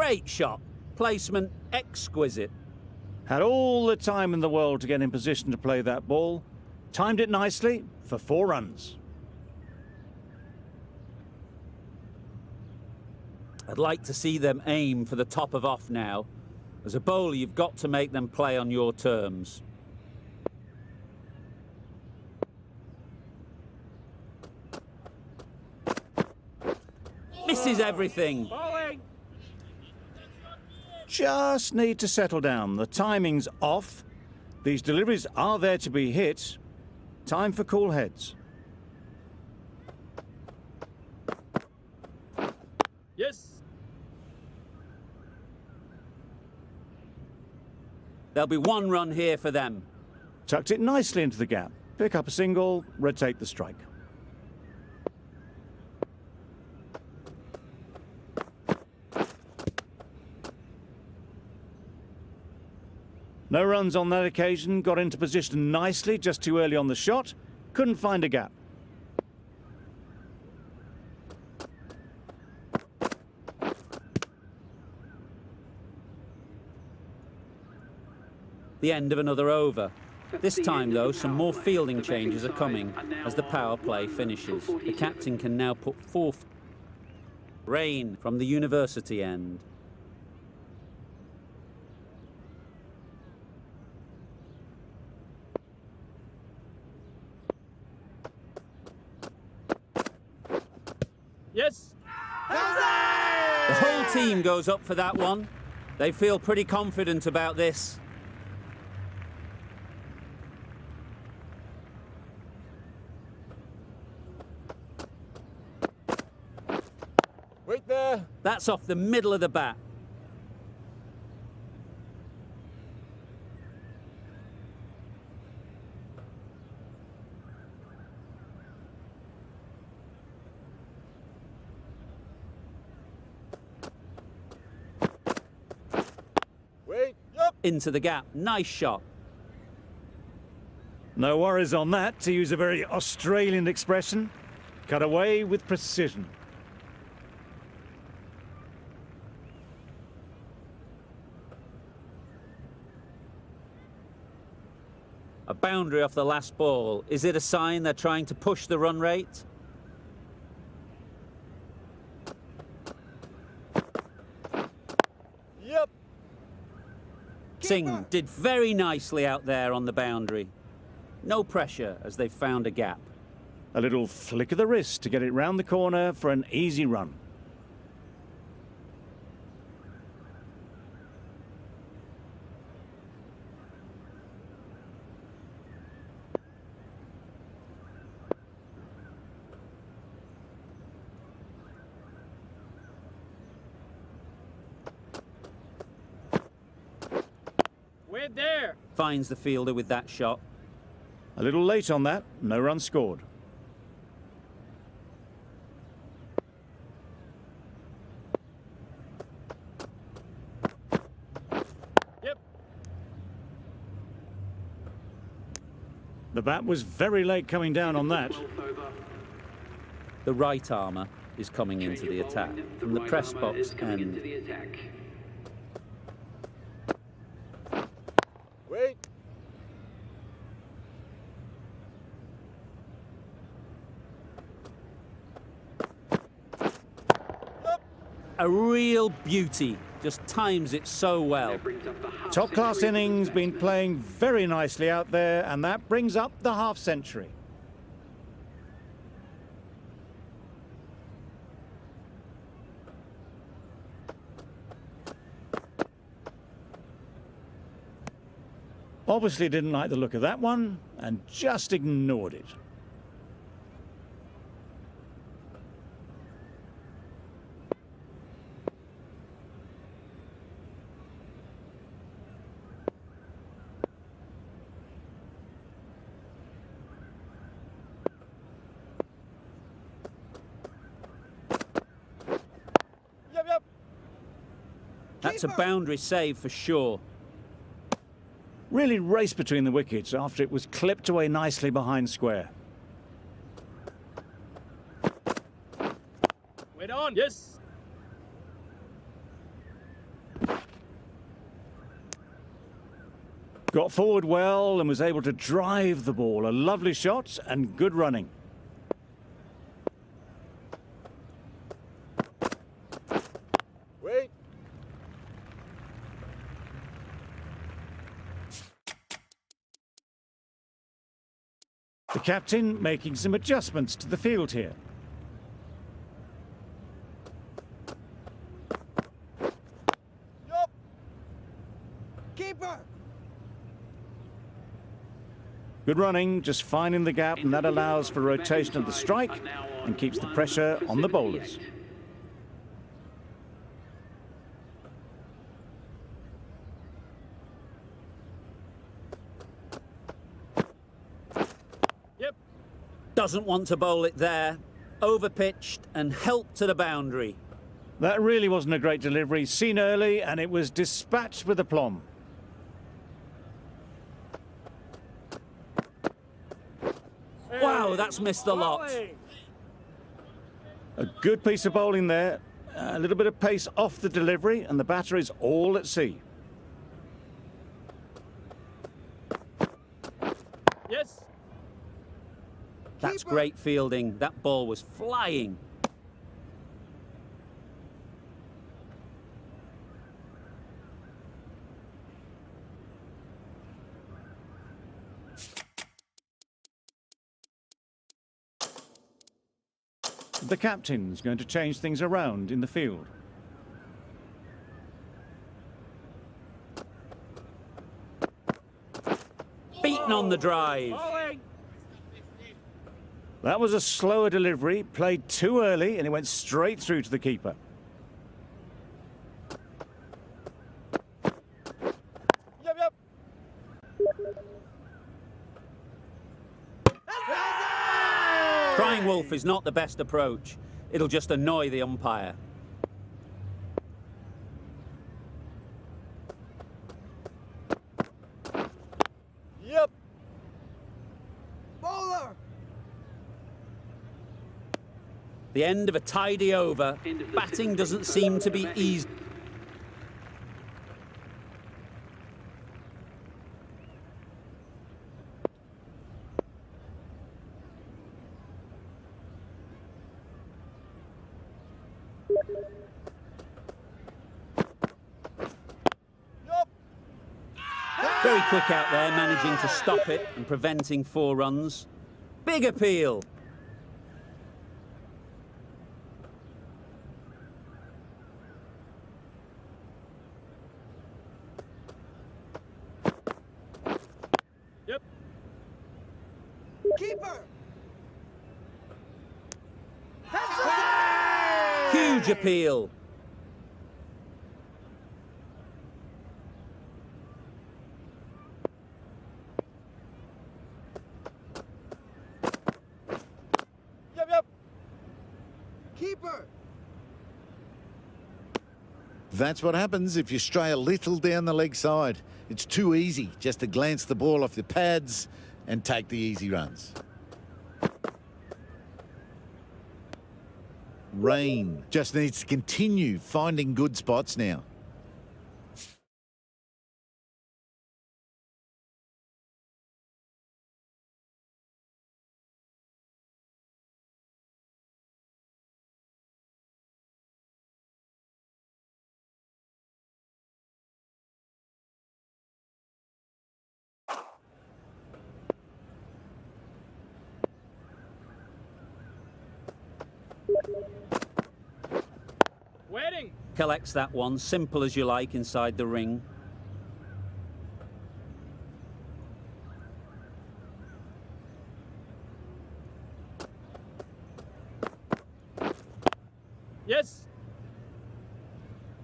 Great shot. Placement exquisite. Had all the time in the world to get in position to play that ball. Timed it nicely for 4 runs. I'd like to see them aim for the top of off now. As a bowler, you've got to make them play on your terms. Misses everything. Just need to settle down. The timing's off. These deliveries are there to be hit. Time for cool heads. Yes. There'll be 1 run here for them. Tucked it nicely into the gap. Pick up a single, rotate the strike. No runs on that occasion, got into position nicely, just too early on the shot. Couldn't find a gap. The end of another over. This time, though, some more fielding changes are coming as the power play finishes. The captain can now put forth rain from the university end. Yes. The whole team goes up for that one. They feel pretty confident about this. Wait there. That's off the middle of the bat. Wait. Yep. Into the gap. Nice shot. No worries on that, to use a very Australian expression. Cut away with precision. A boundary off the last ball. Is it a sign they're trying to push the run rate? Yep. Singh did very nicely out there on the boundary. No pressure as they've found a gap. A little flick of the wrist to get it round the corner for an easy run. Wait there. Finds the fielder with that shot. A little late on that, no run scored. Yep. The bat was very late coming down on that. The right armour is coming into the attack from the press box end. Wait. A real beauty. Just times it so well. Top class innings, been playing very nicely out there, and that brings up the half century. Obviously didn't like the look of that one and just ignored it. Yep. That's a boundary save for sure. Really raced between the wickets after it was clipped away nicely behind square. Wait on. Yes. Got forward well and was able to drive the ball. A lovely shot and good running. Wait. The captain making some adjustments to the field here. Yup. Keeper. Good running, just finding the gap, and that allows for rotation of the strike and keeps the pressure on the bowlers. Yep. Doesn't want to bowl it there. Overpitched and helped to the boundary. That really wasn't a great delivery, seen early, and it was dispatched with aplomb. Wow, that's missed the lot. Volley. A good piece of bowling there. A little bit of pace off the delivery, and the batter is all at sea. Yes. That's Keeper. great fielding. That ball was flying. The captain's going to change things around in the field. Beaten on the drive. Bowling. That was a slower delivery, played too early, and it went straight through to the keeper. Yep. Crying wolf is not the best approach. It'll just annoy the umpire. Yep. Bowler. The end of a tidy over. Batting doesn't seem to be easy. Yup. Very quick out there, managing to stop it and preventing 4 runs. Big appeal. Yep. Keeper. Huge appeal. Yep. Keeper. That's what happens if you stray a little down the leg side. It's too easy just to glance the ball off the pads and take the easy runs. Rain just needs to continue finding good spots now. Waiting. Collects that one, simple as you like, inside the ring. Yes.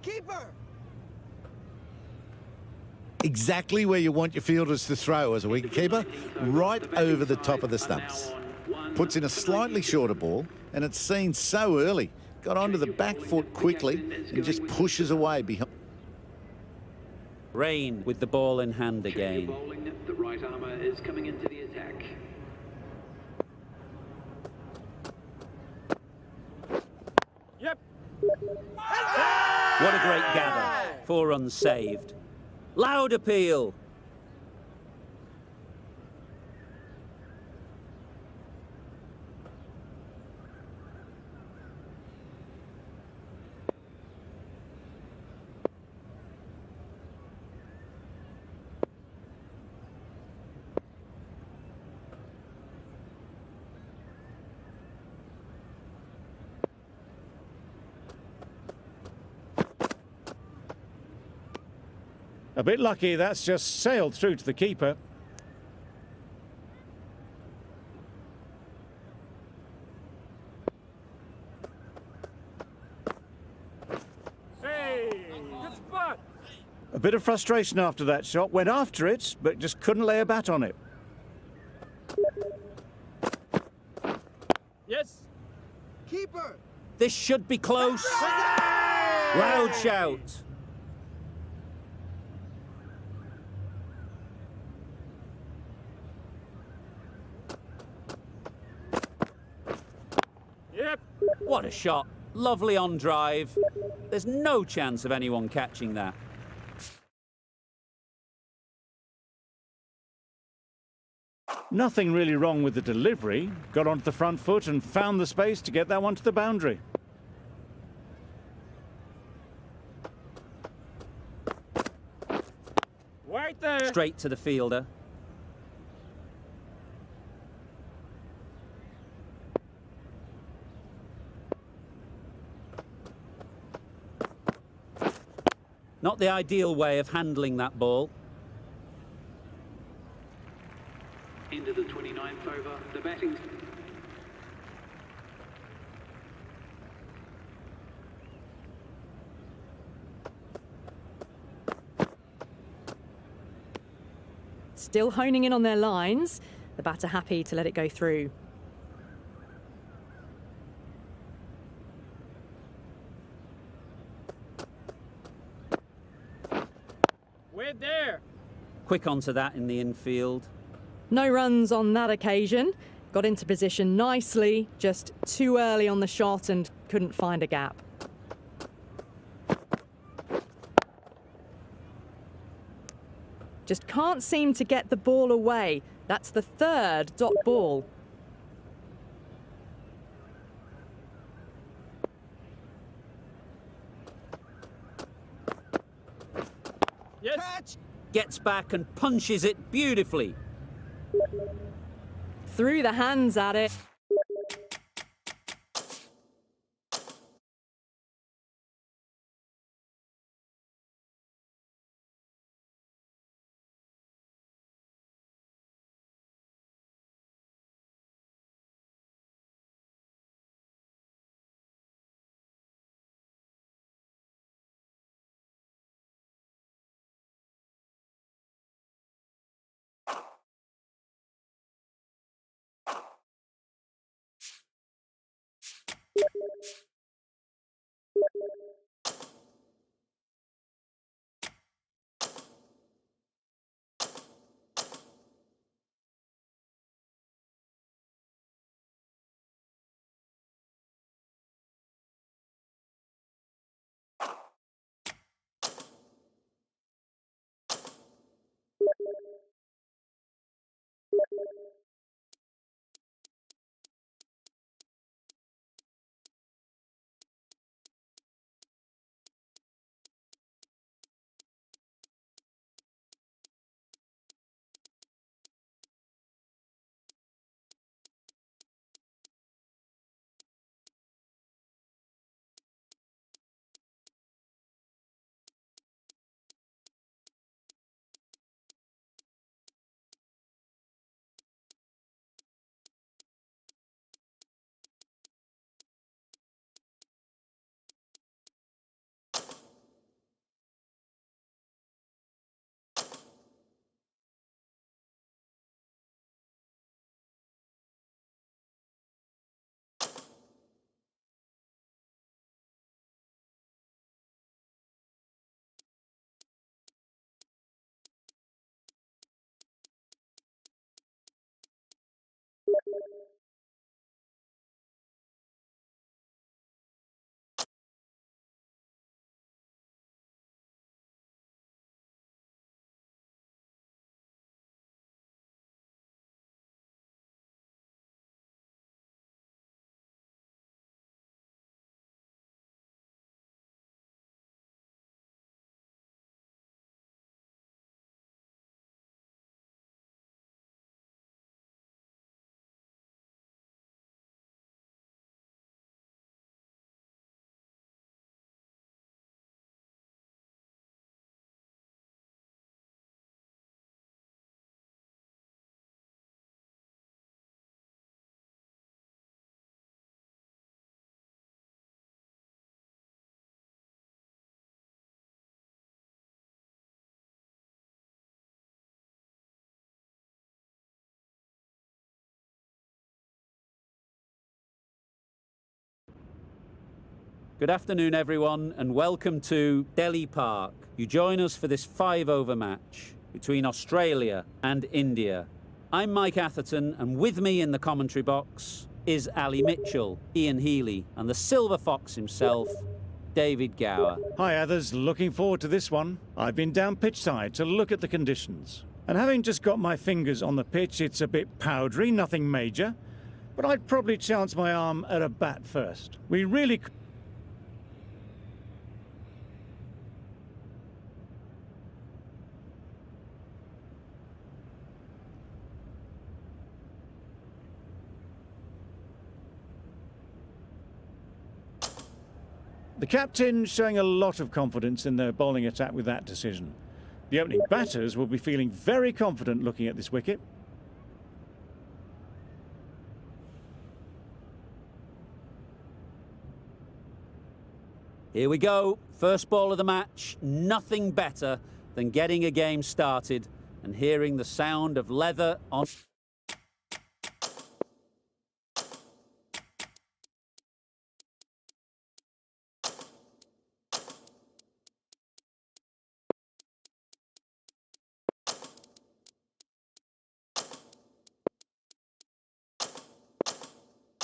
Keeper. Exactly where you want your fielders to throw as a wicketkeeper, right over the top of the stumps. Puts in a slightly shorter ball, and it's seen so early. Got onto the back foot quickly and just pushes away behind. Rain with the ball in hand again. Bowling, the right armour is coming into the attack. Yep. What a great gather. 4 runs saved. Loud appeal. A bit lucky, that's just sailed through to the keeper. Hey, good spot. A bit of frustration after that shot. Went after it, but just couldn't lay a bat on it. Yes. Keeper! This should be close. Loud shout. Yep. What a shot. Lovely on drive. There's no chance of anyone catching that. Nothing really wrong with the delivery. Got onto the front foot and found the space to get that one to the boundary. Right there. Straight to the fielder. Not the ideal way of handling that ball. Into the 29th over. The batting. Still honing in on their lines. The batter happy to let it go through. We're there. Quick onto that in the infield. No runs on that occasion. Got into position nicely, just too early on the shot and couldn't find a gap. Just can't seem to get the ball away. That's the third dot ball. Yes. Catch! Gets back and punches it beautifully. Threw the hands at it. Good afternoon, everyone, and welcome to Delhi Park. You join us for this 5-over match between Australia and India. I'm Mike Atherton, and with me in the commentary box is Ali Mitchell, Ian Healy, and the Silver Fox himself, David Gower. Hi, others. Looking forward to this one. I've been down pitch side to look at the conditions. And having just got my fingers on the pitch, it's a bit powdery, nothing major. But I'd probably chance my arm at a bat first. We really... The captain showing a lot of confidence in their bowling attack with that decision. The opening batters will be feeling very confident looking at this wicket. Here we go. First ball of the match. Nothing better than getting a game started and hearing the sound of leather on...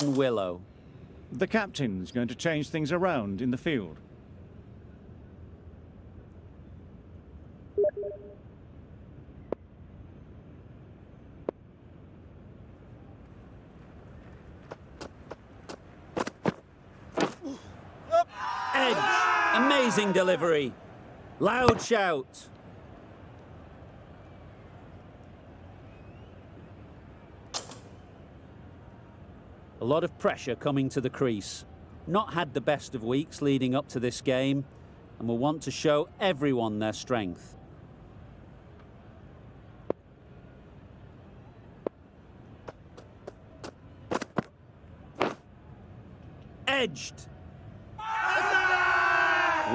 Willow. The captain's going to change things around in the field. Edge. Amazing delivery. Loud shout. A lot of pressure coming to the crease. Not had the best of weeks leading up to this game and will want to show everyone their strength. Edged.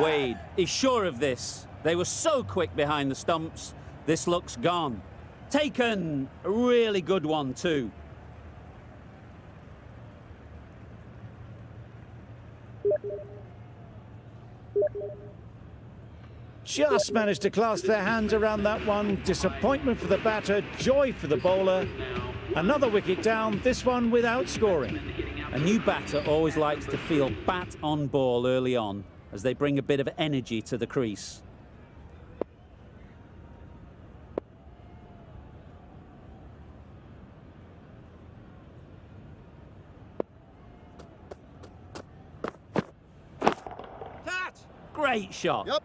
Wade is sure of this. They were so quick behind the stumps. This looks gone. Taken. A really good one too. Just managed to clasp their hands around that one. Disappointment for the batter, joy for the bowler. Another wicket down, this one without scoring. A new batter always likes to feel bat on ball early on as they bring a bit of energy to the crease. Catch! Great shot. Yep.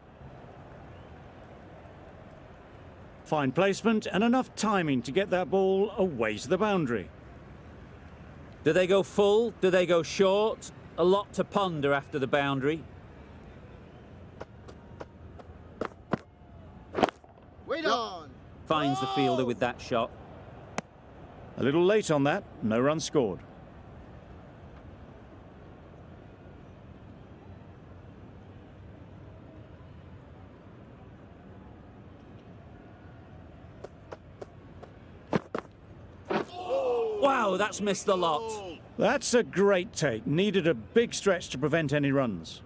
Fine placement and enough timing to get that ball away to the boundary. Do they go full? Do they go short? A lot to ponder after the boundary. Wait on! Finds the fielder with that shot. A little late on that, no run scored. Wow, that's missed the lot. That's a great take. Needed a big stretch to prevent any runs.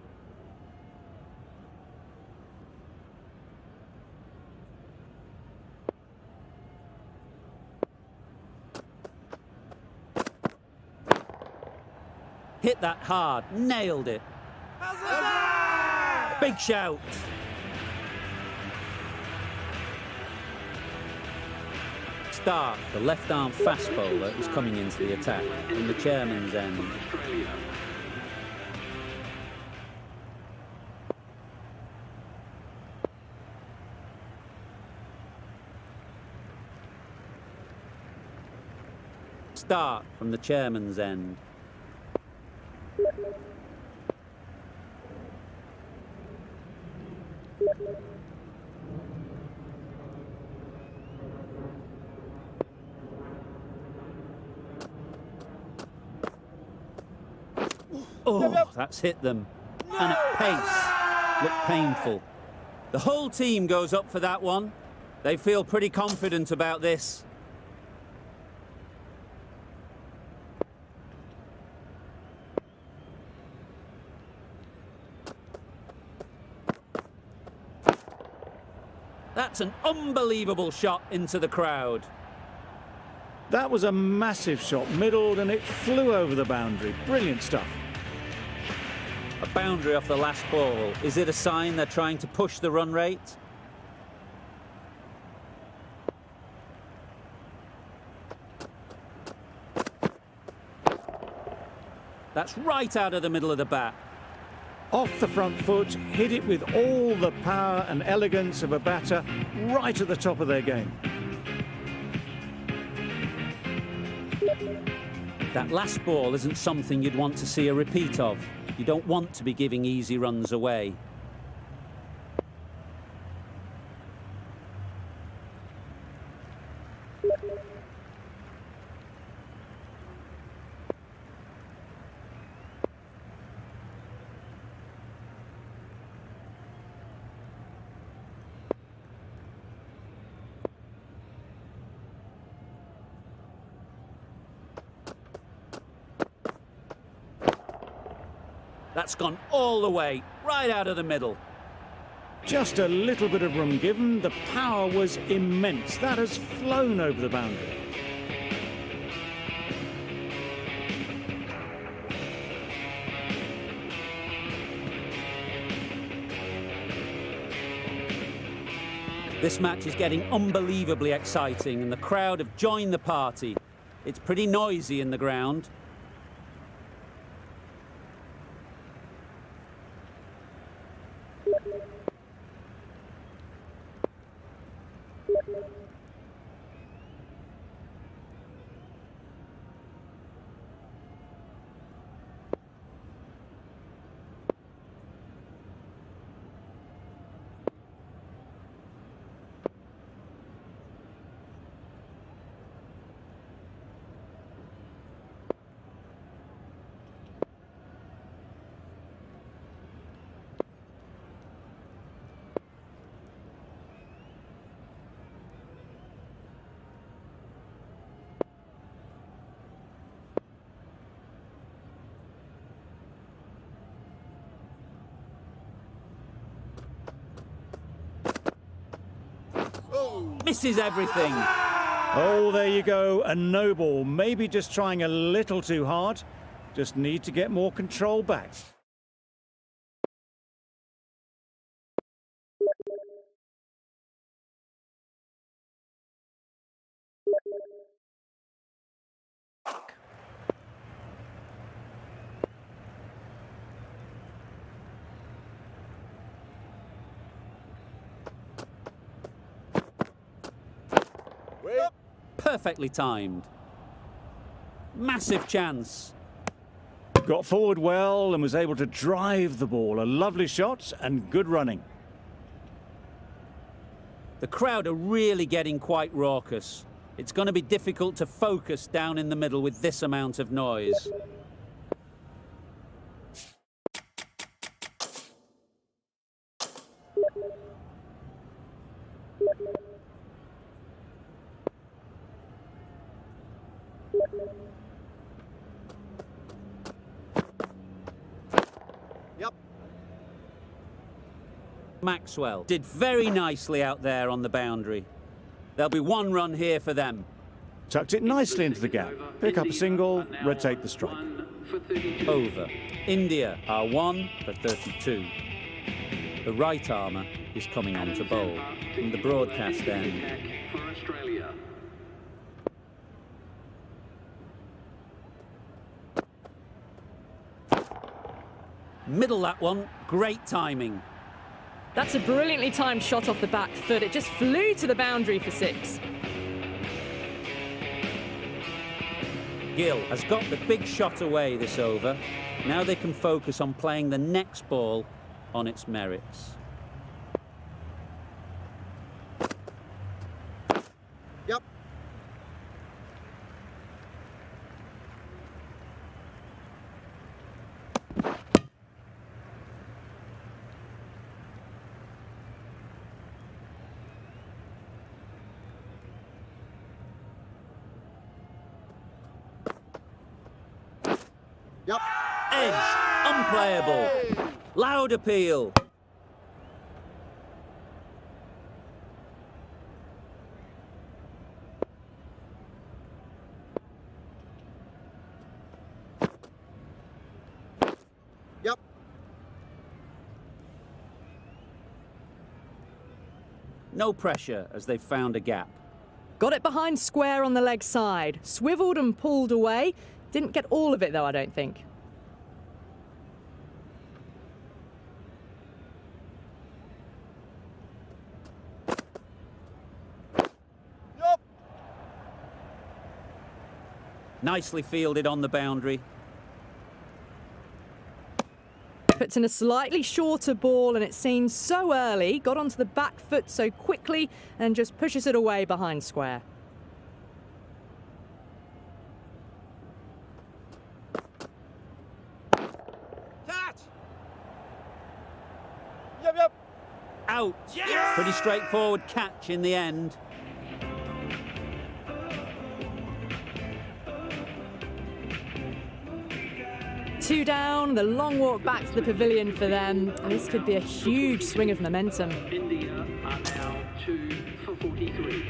Hit that hard, nailed it. Big shout. Stark, the left-arm fast bowler, is coming into the attack from the chairman's end. Stark from the chairman's end. Oh, that's hit them. And at pace. Looked painful. The whole team goes up for that one. They feel pretty confident about this. That's an unbelievable shot into the crowd. That was a massive shot, middled, and it flew over the boundary. Brilliant stuff. A boundary off the last ball. Is it a sign they're trying to push the run rate? That's right out of the middle of the bat. Off the front foot, hit it with all the power and elegance of a batter, right at the top of their game. That last ball isn't something you'd want to see a repeat of. You don't want to be giving easy runs away. That's gone all the way, right out of the middle. Just a little bit of room given. The power was immense. That has flown over the boundary. This match is getting unbelievably exciting and the crowd have joined the party. It's pretty noisy in the ground. Misses everything. Oh, there you go, a no ball. Maybe just trying a little too hard. Just need to get more control back. Perfectly timed. Massive chance. Got forward well and was able to drive the ball. A lovely shot and good running. The crowd are really getting quite raucous. It's going to be difficult to focus down in the middle with this amount of noise. Yep. Maxwell did very nicely out there on the boundary. There'll be one run here for them. Tucked it nicely into the gap. Pick up a single, rotate the strike. Over. India are 1 for 32. The right armour is coming on to bowl. From the broadcast end. For Australia. Middle that one, great timing. That's a brilliantly timed shot off the back foot. It just flew to the boundary for 6. Gill has got the big shot away this over. Now they can focus on playing the next ball on its merits. Yep. Yep. Edge, unplayable. Loud appeal. No pressure as they've found a gap. Got it behind square on the leg side. Swiveled and pulled away. Didn't get all of it though, I don't think. Yup. Nicely fielded on the boundary. Puts in a slightly shorter ball and it seems so early. Got onto the back foot so quickly and just pushes it away behind square. Catch. Yup. Out! Pretty straightforward catch in the end. Two down, the long walk back to the pavilion for them. This could be a huge swing of momentum. India are now 2 for 43.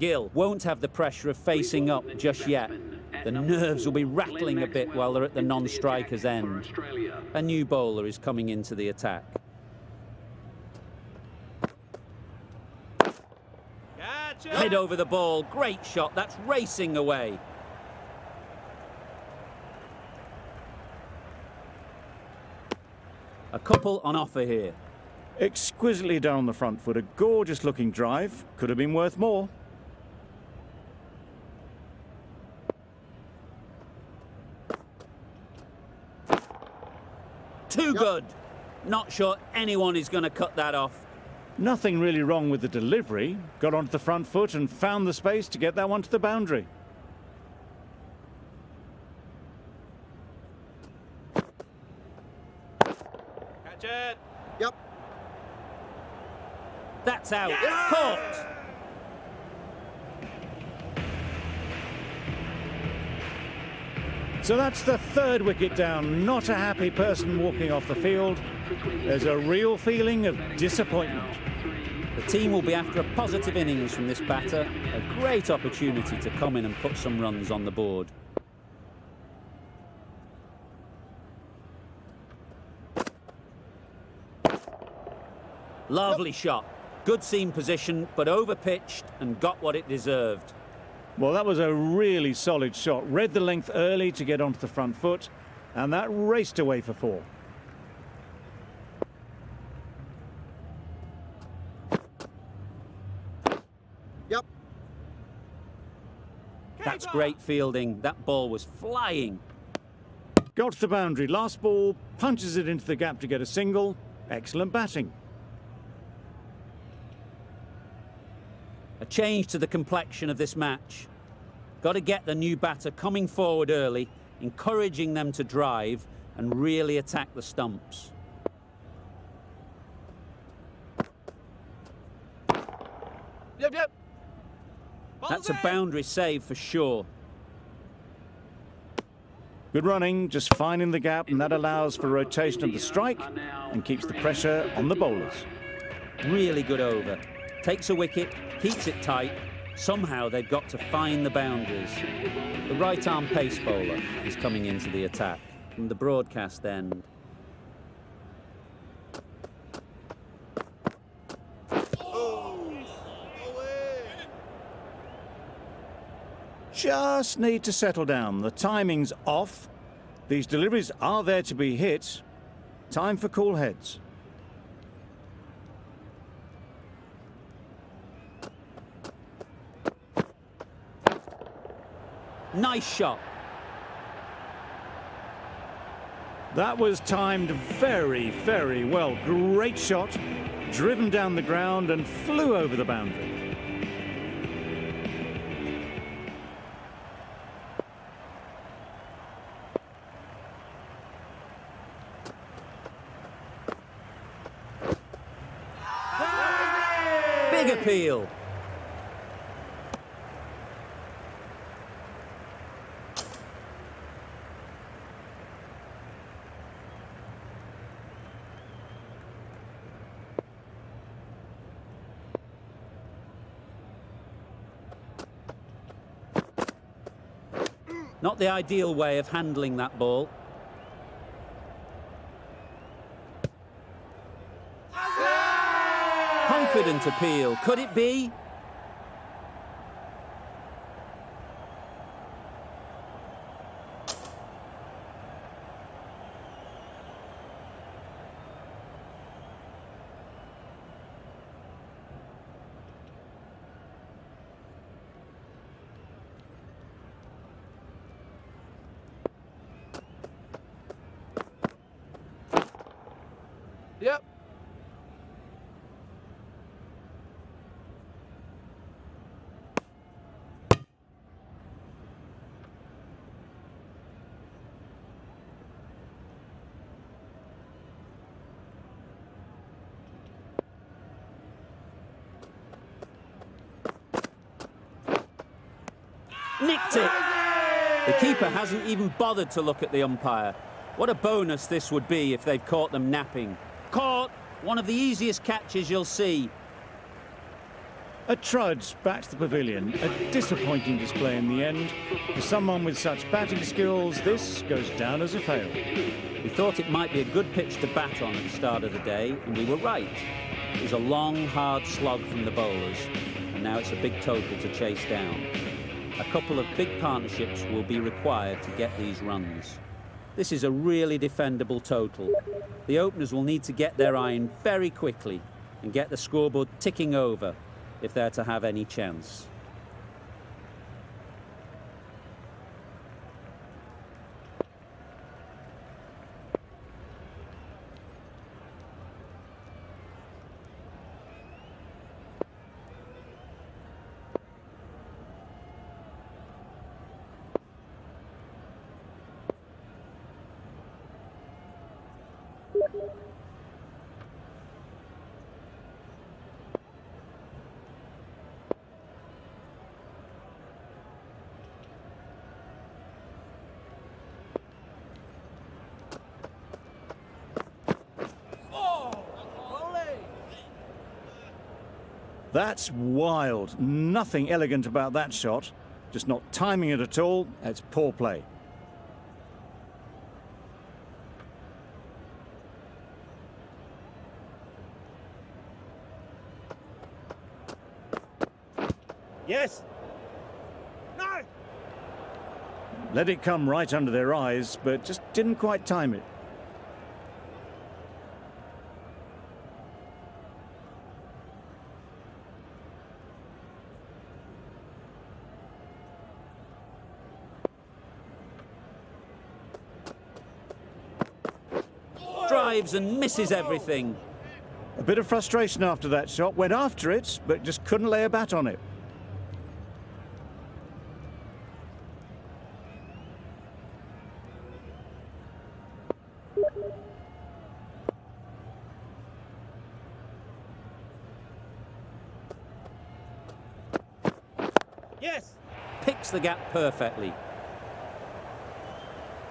Gill won't have the pressure of facing up just yet. The nerves will be rattling a bit while they're at the non-striker's end. Australia. A new bowler is coming into the attack. Catch. Head over the ball, great shot, that's racing away. A couple on offer here. Exquisitely down the front foot, a gorgeous looking drive. Could have been worth more. Too good. Not sure anyone is going to cut that off. Nothing really wrong with the delivery. Got onto the front foot and found the space to get that one to the boundary. Catch it. Yup. That's out. Caught. So that's the third wicket down. Not a happy person walking off the field. There's a real feeling of disappointment. The team will be after a positive innings from this batter. A great opportunity to come in and put some runs on the board. Lovely shot. Good seam position, but over-pitched and got what it deserved. Well, that was a really solid shot. Read the length early to get onto the front foot, and that raced away for 4. Yup. That's great fielding. That ball was flying. Got to the boundary. Last ball, punches it into the gap to get a single. Excellent batting. A change to the complexion of this match. Got to get the new batter coming forward early, encouraging them to drive and really attack the stumps. Yup. That's a boundary save for sure. Good running, just finding the gap, and that allows for rotation of the strike and keeps the pressure on the bowlers. Really good over. Takes a wicket, keeps it tight. Somehow they've got to find the boundaries. The right-arm pace bowler is coming into the attack from the broadcast end. Just need to settle down. The timing's off. These deliveries are there to be hit. Time for cool heads. Nice shot. That was timed very, very well. Great shot. Driven down the ground and flew over the boundary. Big appeal. Not the ideal way of handling that ball. Confident appeal. Could it be? Yep. Nicked it. The keeper hasn't even bothered to look at the umpire. What a bonus this would be if they've caught them napping. Caught. One of the easiest catches you'll see. A trudge back to the pavilion. A disappointing display in the end. For someone with such batting skills, this goes down as a fail. We thought it might be a good pitch to bat on at the start of the day, and we were right. It was a long, hard slog from the bowlers, and now it's a big total to chase down. A couple of big partnerships will be required to get these runs. This is a really defendable total. The openers will need to get their iron very quickly and get the scoreboard ticking over if they're to have any chance. That's wild. Nothing elegant about that shot. Just not timing it at all. It's poor play. Yes. No. Let it come right under their eyes, but just didn't quite time it. Drives and misses everything. A bit of frustration after that shot. Went after it, but just couldn't lay a bat on it. Yes. Picks the gap perfectly.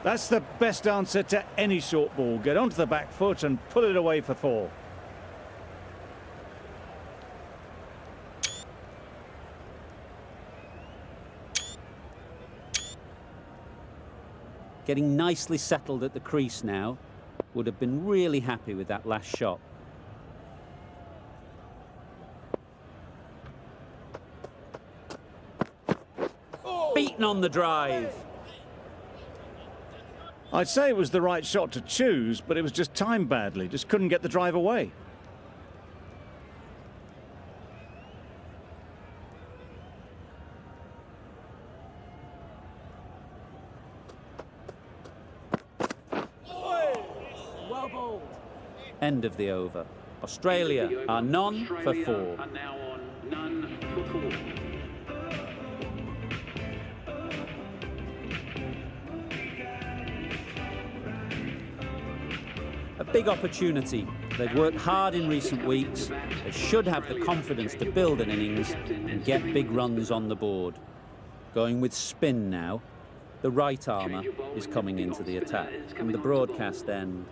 That's the best answer to any short ball. Get onto the back foot and pull it away for 4. Getting nicely settled at the crease now. Would have been really happy with that last shot. Beaten on the drive. I'd say it was the right shot to choose, but it was just timed badly. Just couldn't get the drive away. Well bowled. End of the over. Australia are none for 4. Are now on none for 4. A big opportunity. They've worked hard in recent weeks. They should have the confidence to build an innings and get big runs on the board. Going with spin now. The right armour is coming into the attack from the broadcast end.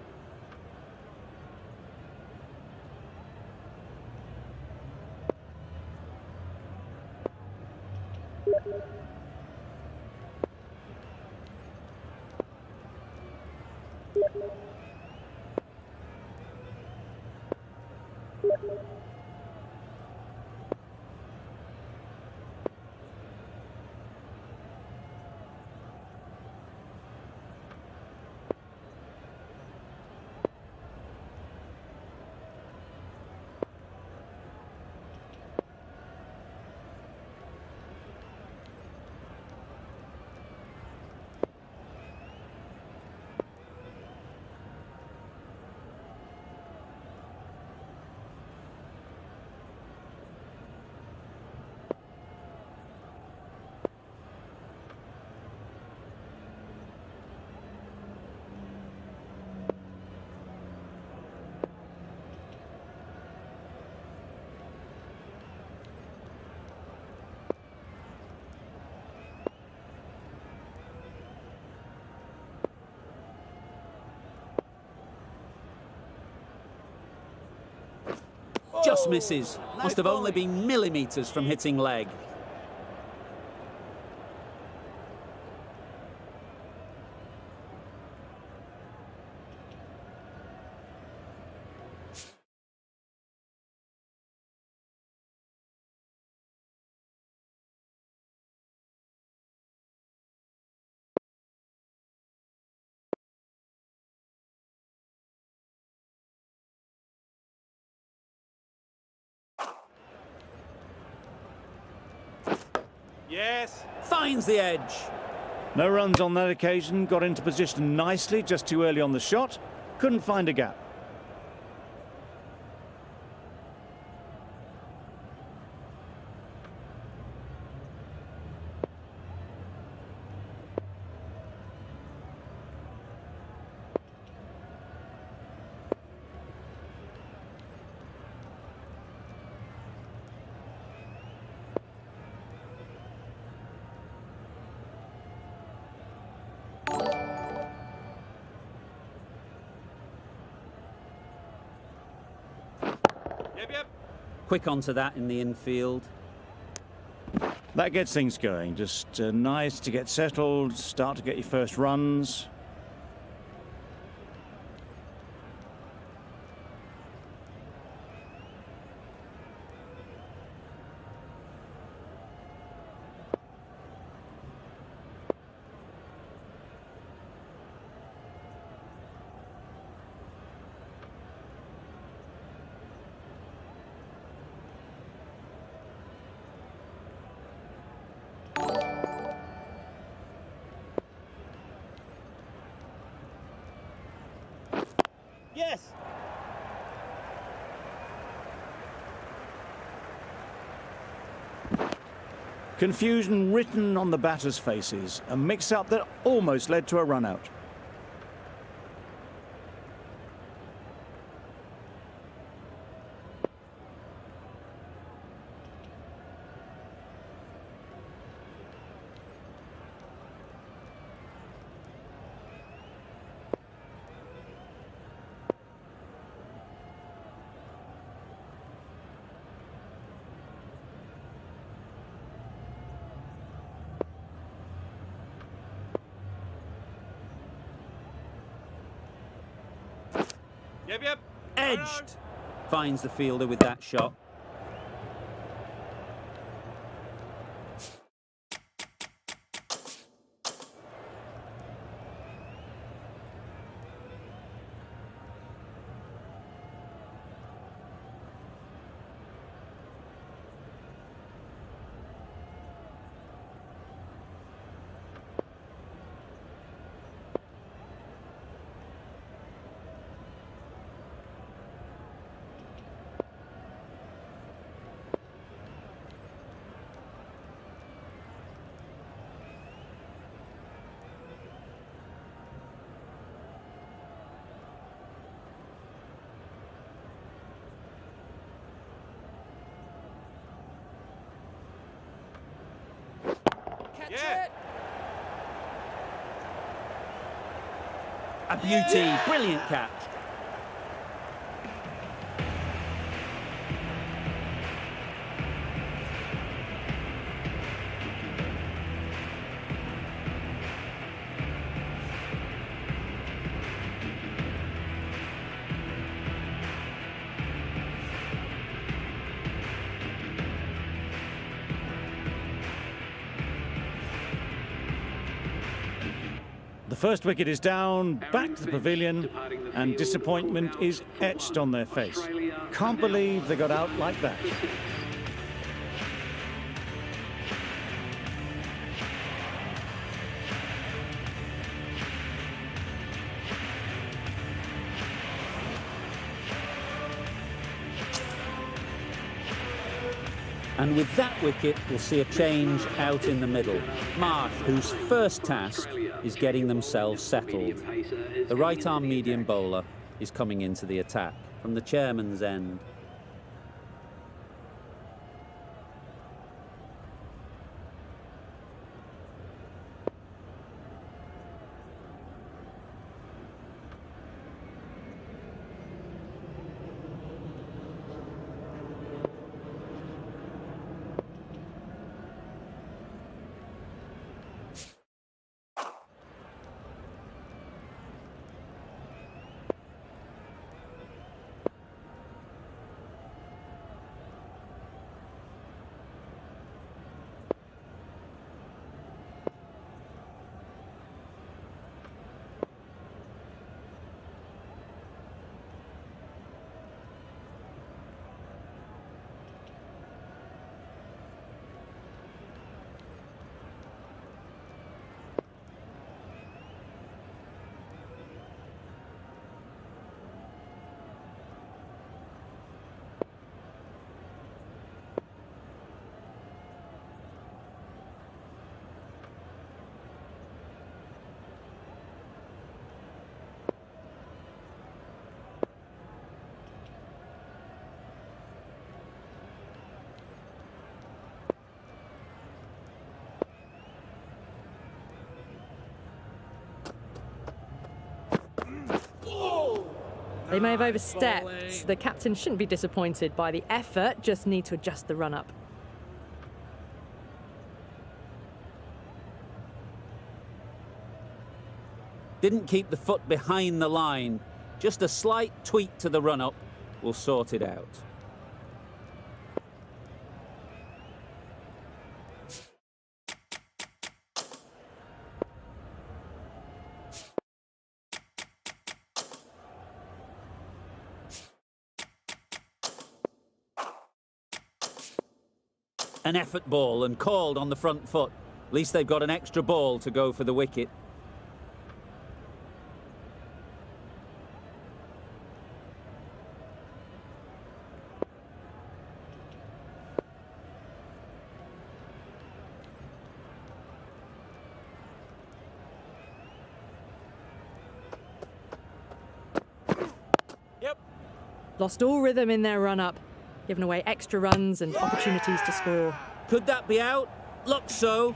Just misses. Must have only been millimetres from hitting leg. Yes. Finds the edge. No runs on that occasion, got into position nicely, just too early on the shot. Couldn't find a gap. Yep. Quick onto that in the infield. That gets things going. Just nice to get settled, start to get your first runs. Yes. Confusion written on the batters' faces. A mix-up that almost led to a run-out. Yep. Edged. Finds the fielder with that shot. Yeah. A beauty. Brilliant catch. The first wicket is down, back to the pavilion, and disappointment is etched on their face. Can't believe they got out like that. And with that wicket, we'll see a change out in the middle. Marsh, whose first task is getting themselves settled. The right-arm medium bowler is coming into the attack from the chairman's end. They may have overstepped. The captain shouldn't be disappointed by the effort, just need to adjust the run-up. Didn't keep the foot behind the line. Just a slight tweak to the run-up will sort it out. An effort ball and called on the front foot. At least they've got an extra ball to go for the wicket. Yep. Lost all rhythm in their run-up, giving away extra runs and opportunities to score. Could that be out? Looks so.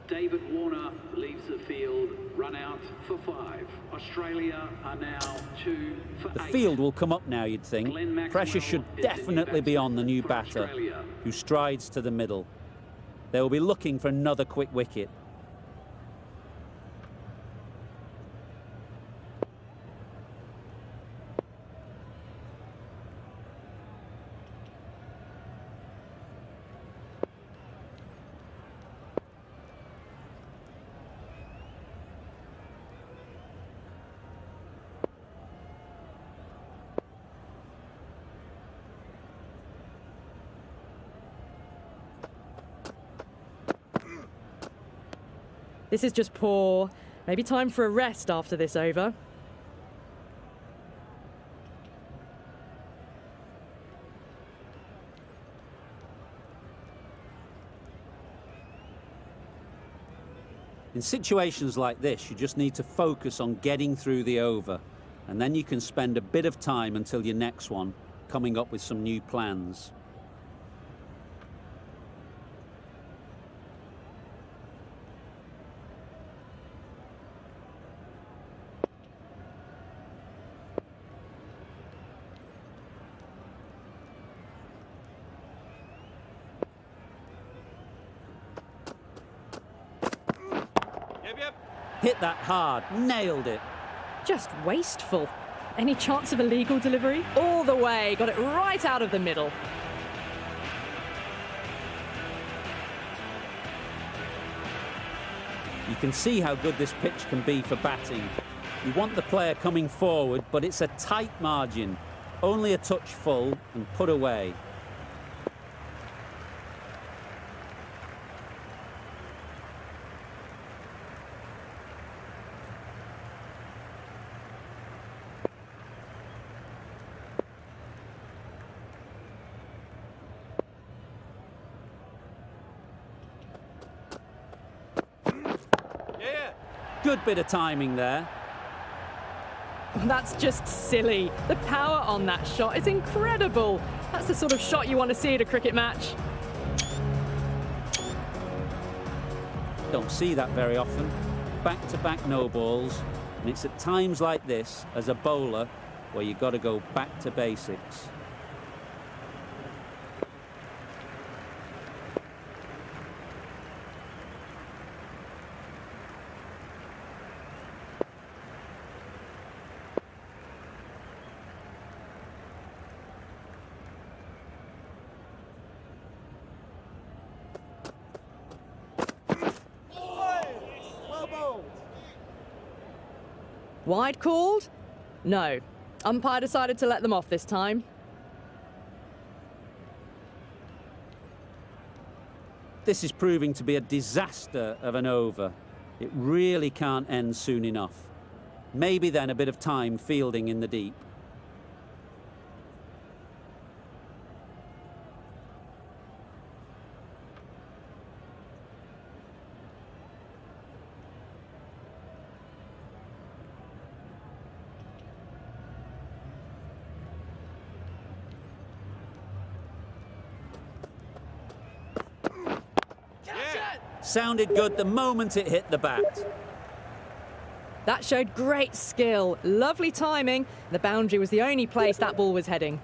David Warner leaves the field, run out for 5. Australia are now 2 for 8. The field will come up now, you'd think. Glenn Maxwell Pressure should is the new definitely be on the new batsman for batter, Australia. who strides to the middle. They will be looking for another quick wicket. This is just poor. Maybe time for a rest after this over. In situations like this, you just need to focus on getting through the over, and then you can spend a bit of time until your next one, coming up with some new plans. Yep. Hit that hard, nailed it. Just wasteful. Any chance of a legal delivery? All the way, got it right out of the middle. You can see how good this pitch can be for batting. You want the player coming forward, but it's a tight margin. Only a touch full and put away. Yeah. Good bit of timing there. That's just silly. The power on that shot is incredible. That's the sort of shot you want to see at a cricket match. Don't see that very often. Back-to-back no balls, and it's at times like this, as a bowler, where you've got to go back to basics. Well bowled. Wide called? No. Umpire decided to let them off this time. This is proving to be a disaster of an over. It really can't end soon enough. Maybe then a bit of time fielding in the deep. Sounded good the moment it hit the bat. That showed great skill, lovely timing. The boundary was the only place that ball was heading.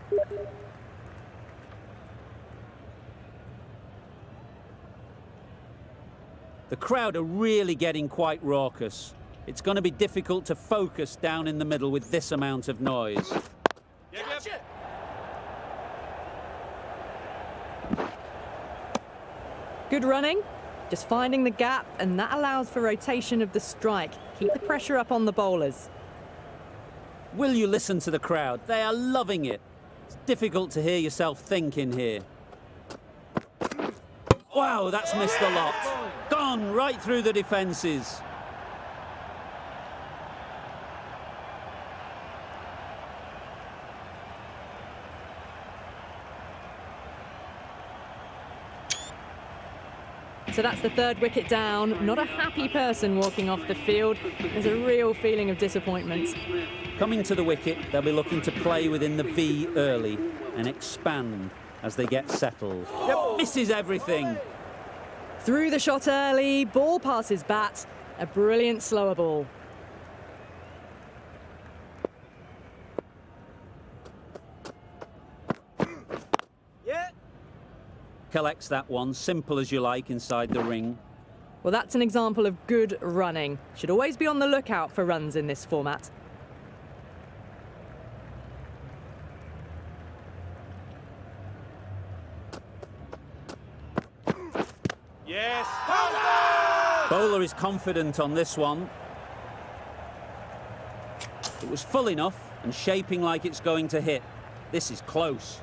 The crowd are really getting quite raucous. It's going to be difficult to focus down in the middle with this amount of noise. Yep, yep. Good running, just finding the gap, and that allows for rotation of the strike. Keep the pressure up on the bowlers. Will you listen to the crowd? They are loving it. It's difficult to hear yourself think in here. Wow, that's missed a lot. Gone right through the defences. So that's the third wicket down. Not a happy person walking off the field. There's a real feeling of disappointment. Coming to the wicket, they'll be looking to play within the V early and expand as they get settled. Yep, misses everything. Through the shot early, ball passes bat. A brilliant slower ball. Collects that one, simple as you like, inside the ring. Well, that's an example of good running. Should always be on the lookout for runs in this format. Yes. Bowler is confident on this one. It was full enough and shaping like it's going to hit. This is close.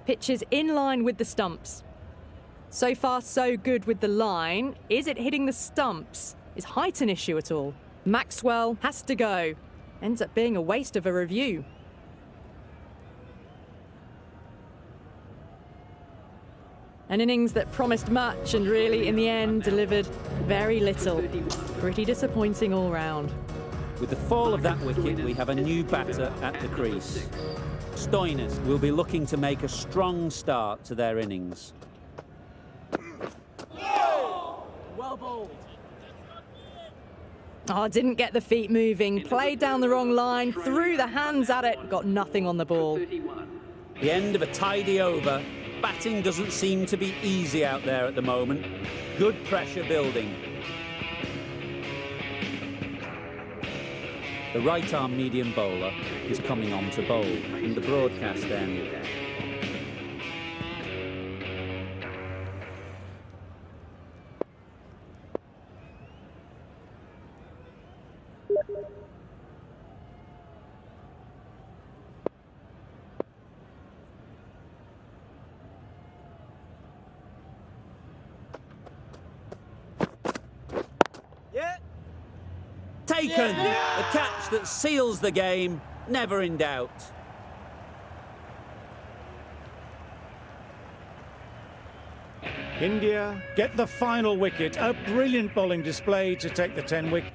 Pitch is in line with the stumps. So far, so good with the line. Is it hitting the stumps? Is height an issue at all? Maxwell has to go. Ends up being a waste of a review. An innings that promised much and really, in the end, delivered very little. Pretty disappointing all round. With the fall of that wicket, we have a new batter at the crease. Stoinis will be looking to make a strong start to their innings. Well bowled. Oh, didn't get the feet moving. Played down the wrong line, threw the hands at it, got nothing on the ball. The end of a tidy over. Batting doesn't seem to be easy out there at the moment. Good pressure building. The right-arm medium bowler is coming on to bowl from the broadcast end. Taken! The catch that seals the game, never in doubt. India get the final wicket. A brilliant bowling display to take the 10 wicket.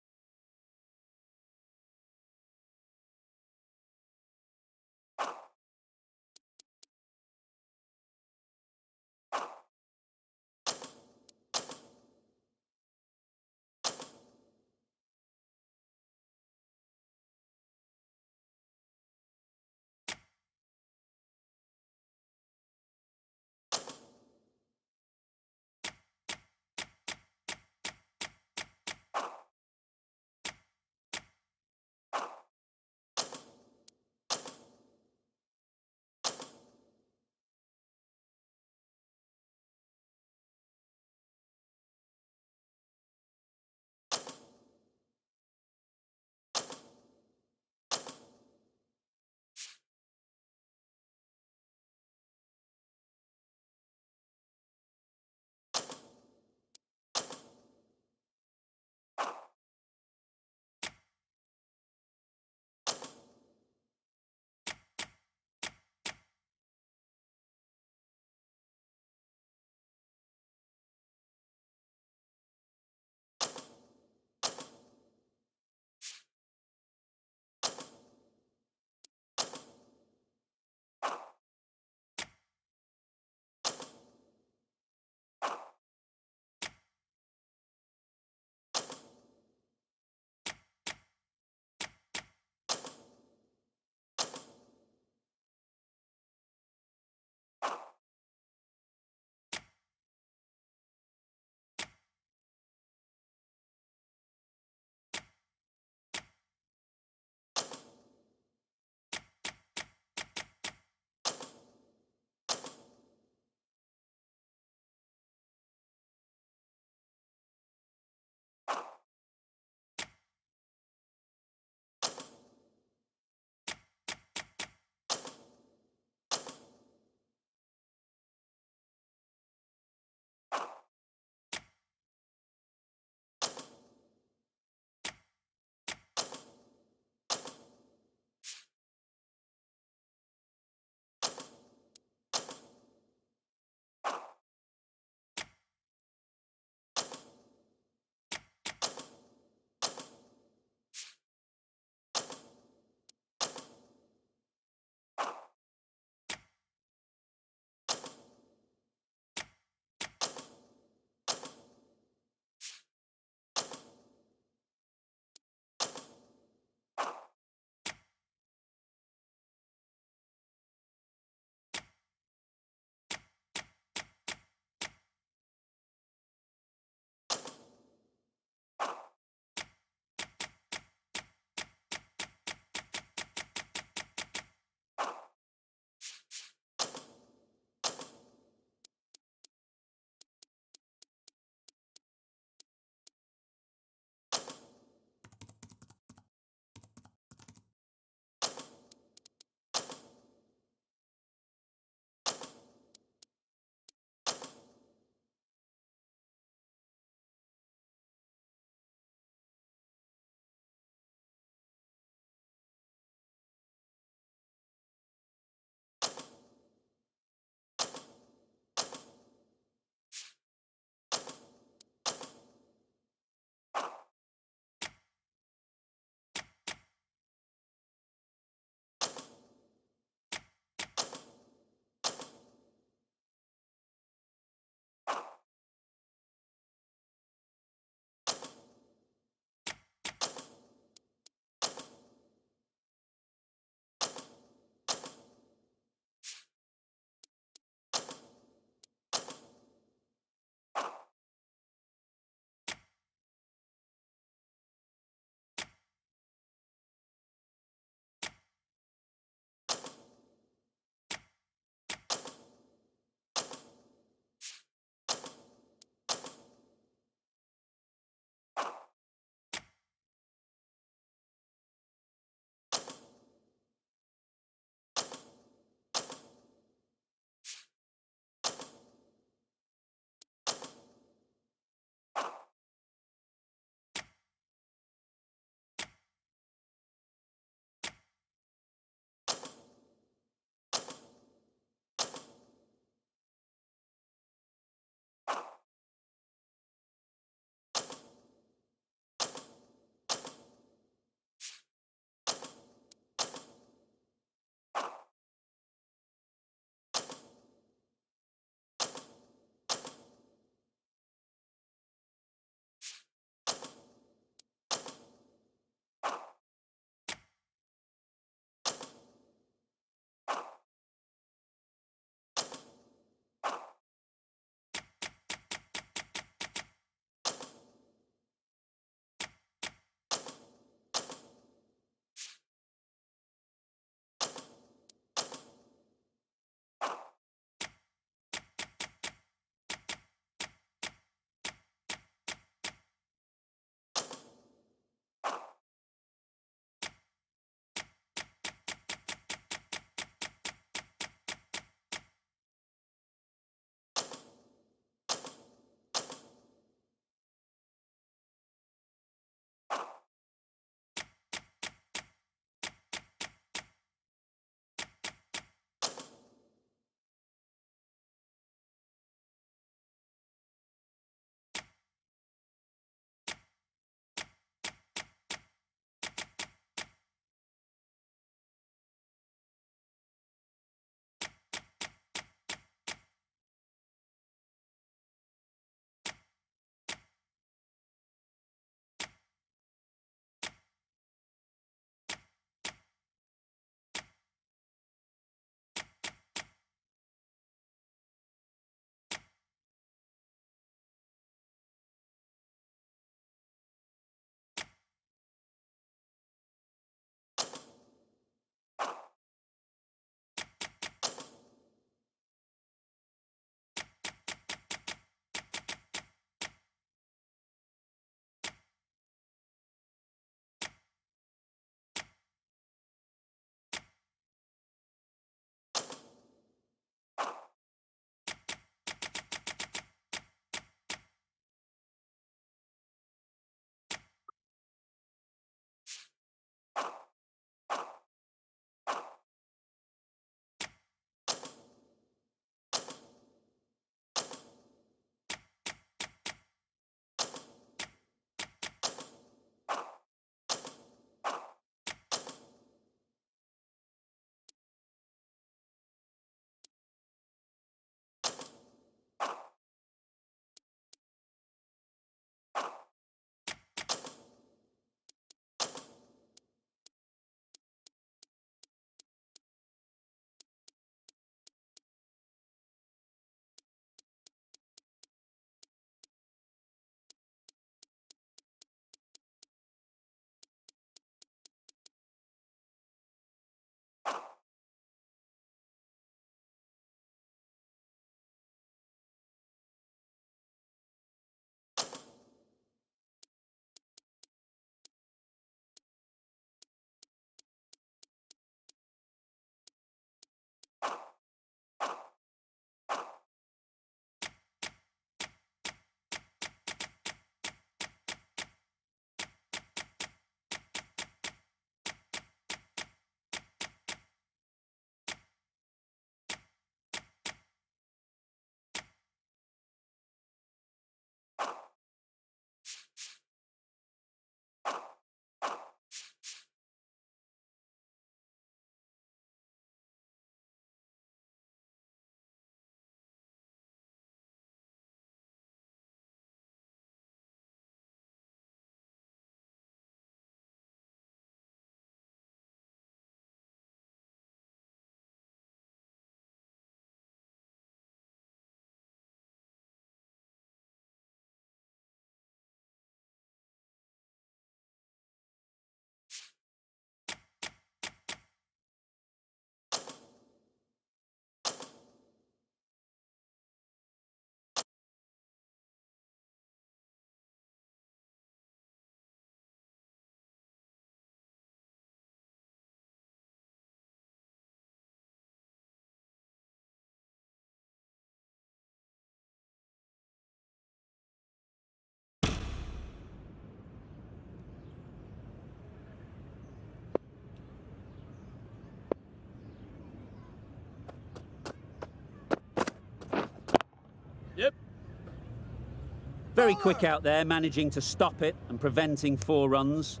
Very quick out there, managing to stop it and preventing 4 runs.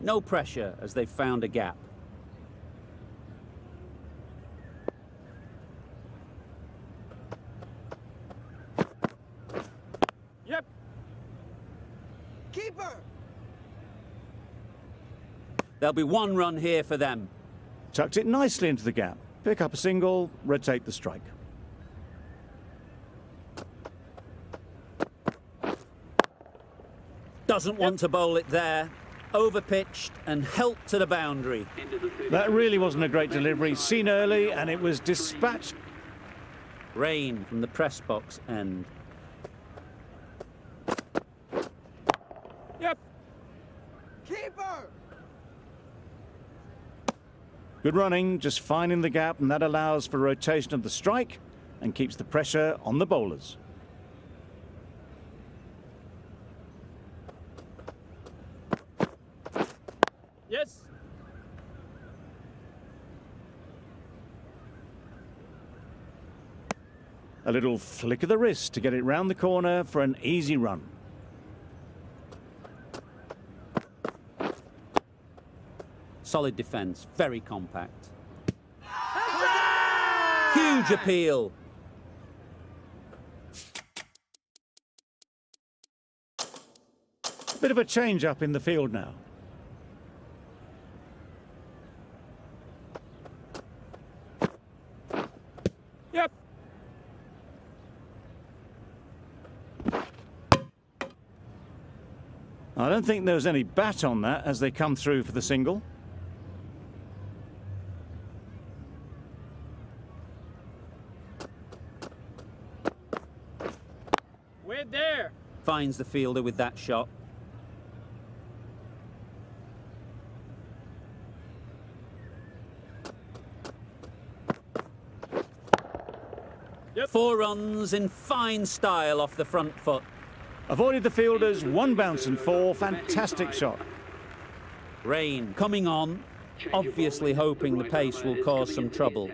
No pressure as they've found a gap. Yep. Keeper. There'll be 1 run here for them. Tucked it nicely into the gap. Pick up a single, rotate the strike. Doesn't want to bowl it there. Overpitched and helped to the boundary. That really wasn't a great delivery. Seen early, and it was dispatched. Rain from the press box end. Yep. Keeper. Good running, just finding the gap, and that allows for rotation of the strike and keeps the pressure on the bowlers. Yes. A little flick of the wrist to get it round the corner for an easy run. Solid defence, very compact. Huge appeal. Bit of a change up in the field now. Yep. I don't think there was any bat on that as they come through for the single. We're there. Finds the fielder with that shot. Yep. 4 runs in fine style off the front foot. Avoided the fielders, 1 bounce and 4. Fantastic shot. Rain coming on, obviously hoping the pace will cause some trouble.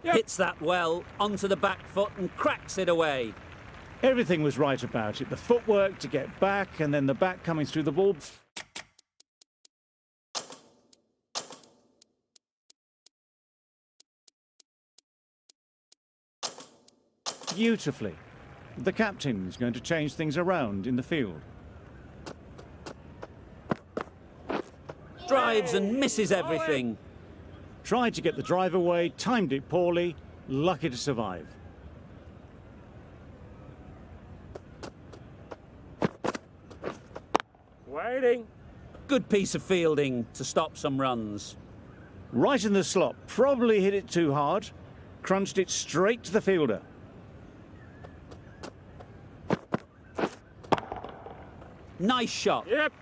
Yep. Hits that well onto the back foot and cracks it away. Everything was right about it. The footwork to get back and then the back coming through the ball. Beautifully. The captain's going to change things around in the field. Drives and misses everything. Tried to get the drive away, timed it poorly, lucky to survive. Waiting. Good piece of fielding to stop some runs. Right in the slot, probably hit it too hard, crunched it straight to the fielder. Nice shot. Yep.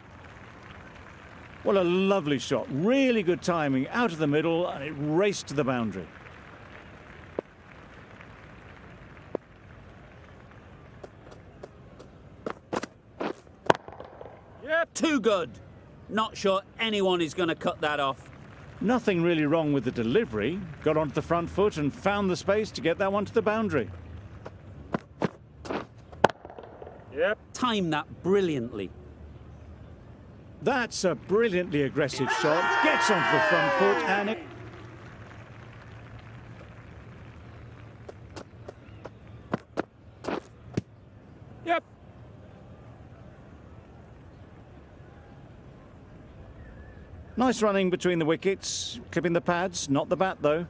What a lovely shot. Really good timing out of the middle, and it raced to the boundary. Yep. Too good. Not sure anyone is going to cut that off. Nothing really wrong with the delivery. Got onto the front foot and found the space to get that one to the boundary. Yep. Timed that brilliantly. That's a brilliantly aggressive shot. Gets onto the front foot and it... Yep. Nice running between the wickets. Clipping the pads, not the bat though.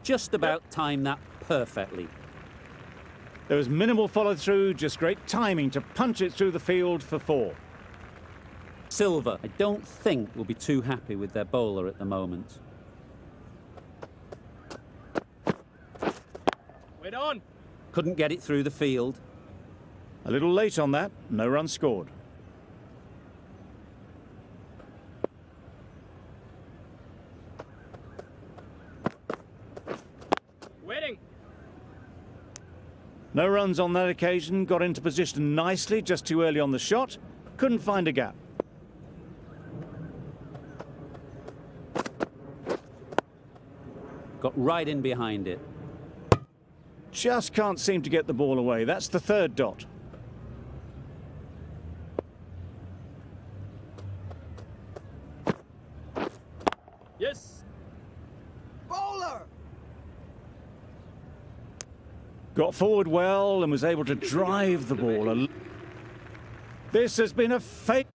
just about timed that perfectly. There was minimal follow-through, just great timing to punch it through the field for 4. Silver, I don't think, will be too happy with their bowler at the moment. Wait on. Couldn't get it through the field. A little late on that, no run scored. Waiting. No runs on that occasion, got into position nicely, just too early on the shot. Couldn't find a gap. Got right in behind it. Just can't seem to get the ball away. That's the 3rd dot. Yes. Got forward well and was able to drive the ball. This has been a fake.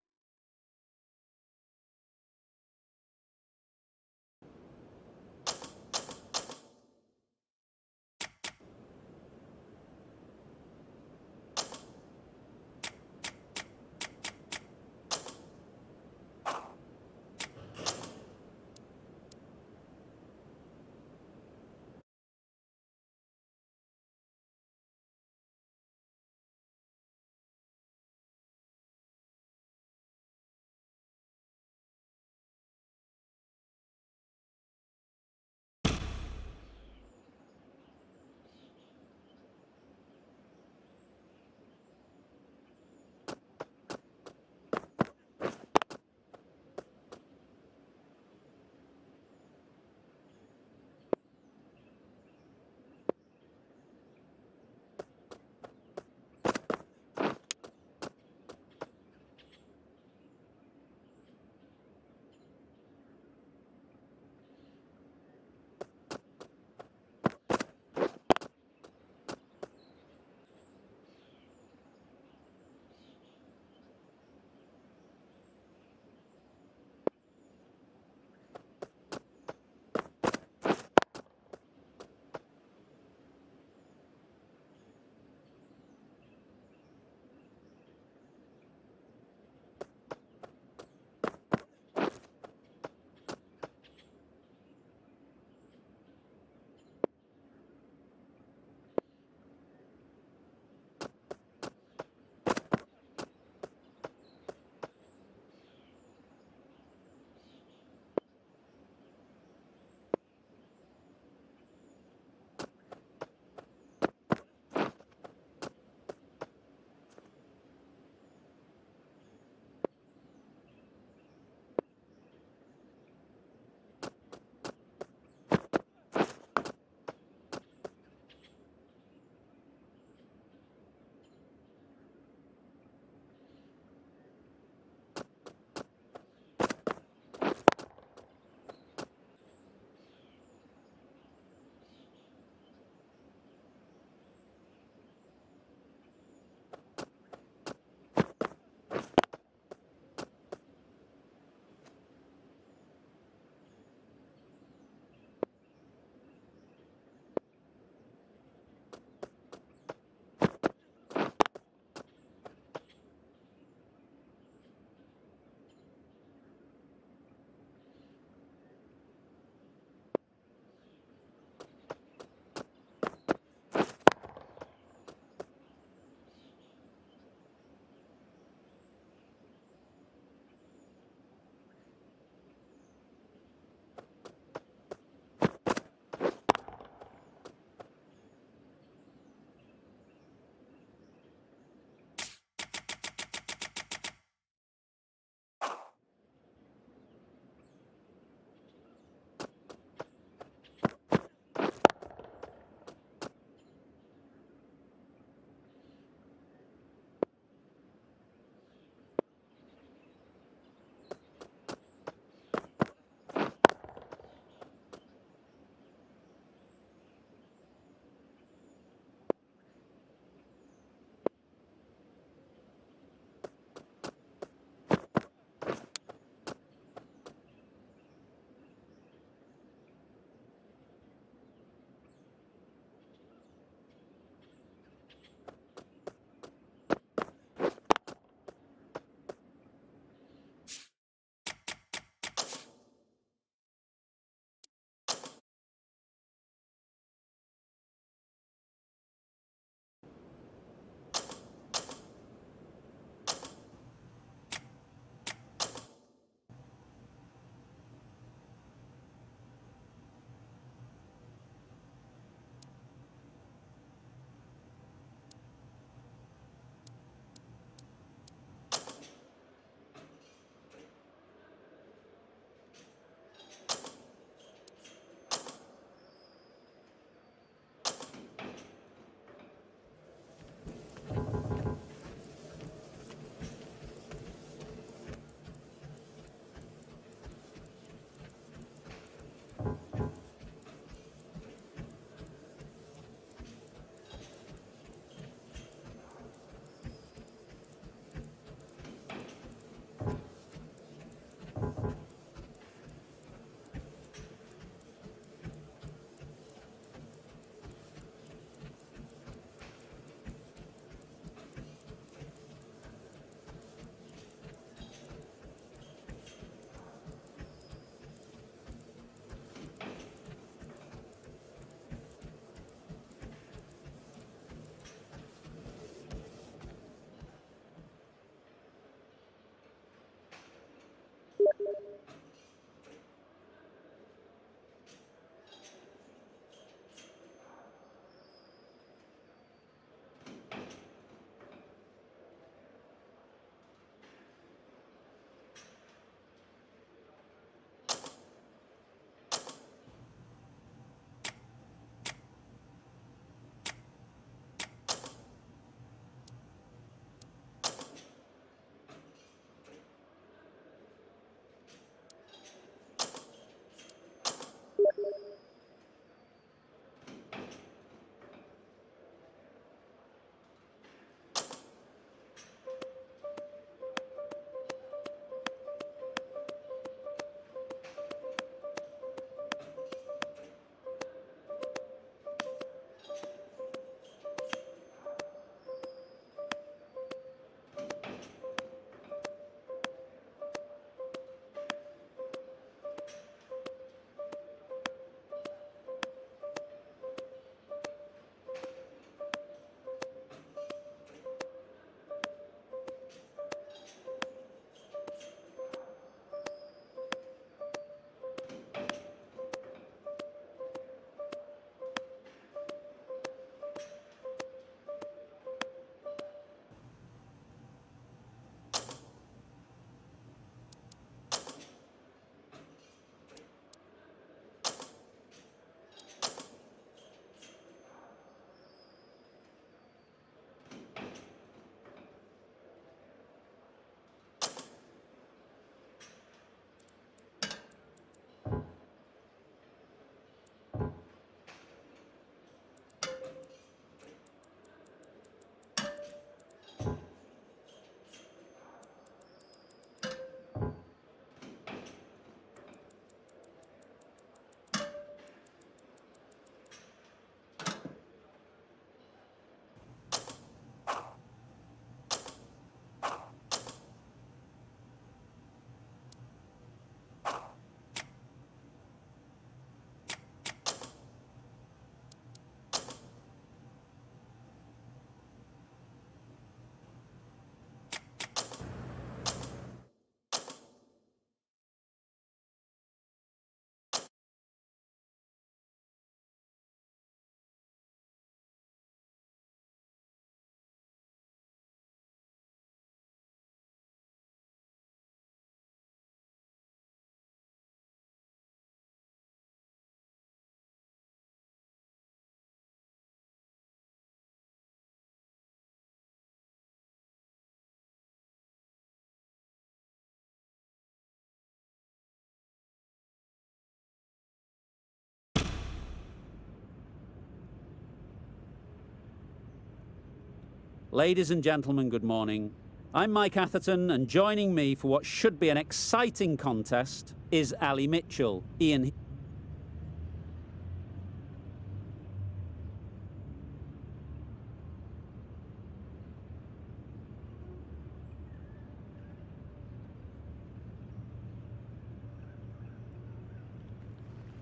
Ladies and gentlemen, good morning. I'm Mike Atherton, and joining me for what should be an exciting contest is Ali Mitchell. Ian.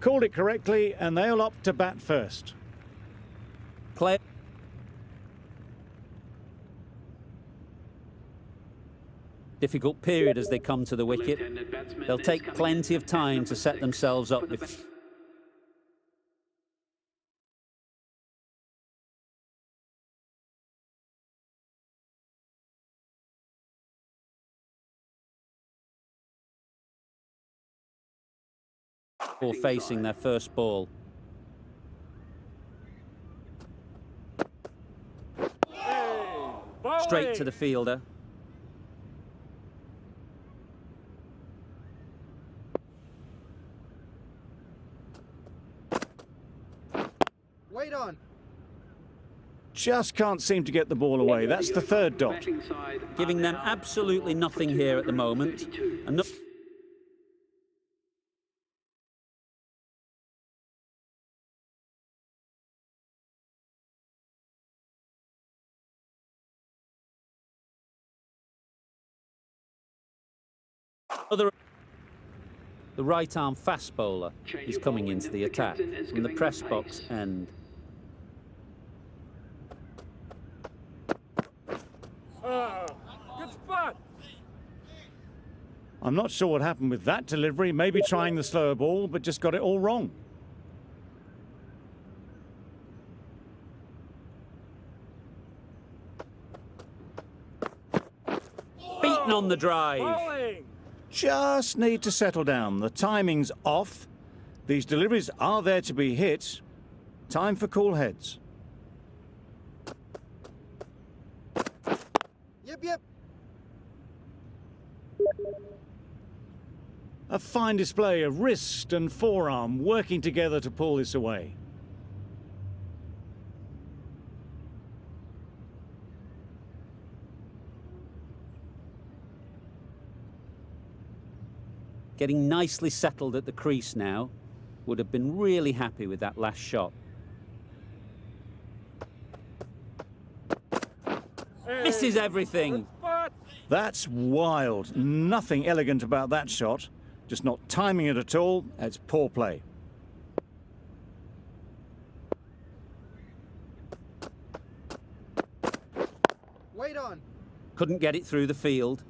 Called it correctly, and they'll opt to bat first. Play. Difficult period as they come to the wicket. They'll take plenty of time to set themselves up. Before facing their first ball. Straight to the fielder. Wait on. Just can't seem to get the ball away. That's the third dot. Giving them absolutely nothing here at the moment. And no The right-arm fast bowler is coming into the attack from the press box end. Good spot. I'm not sure what happened with that delivery. Maybe trying the slower ball, but just got it all wrong. Beaten on the drive. Bowling. Just need to settle down. The timing's off. These deliveries are there to be hit. Time for cool heads. Yep. A fine display of wrist and forearm working together to pull this away. Getting nicely settled at the crease now. Would have been really happy with that last shot. Misses everything. That's wild. Nothing elegant about that shot. Just not timing it at all. It's poor play. Wait on. Couldn't get it through the field.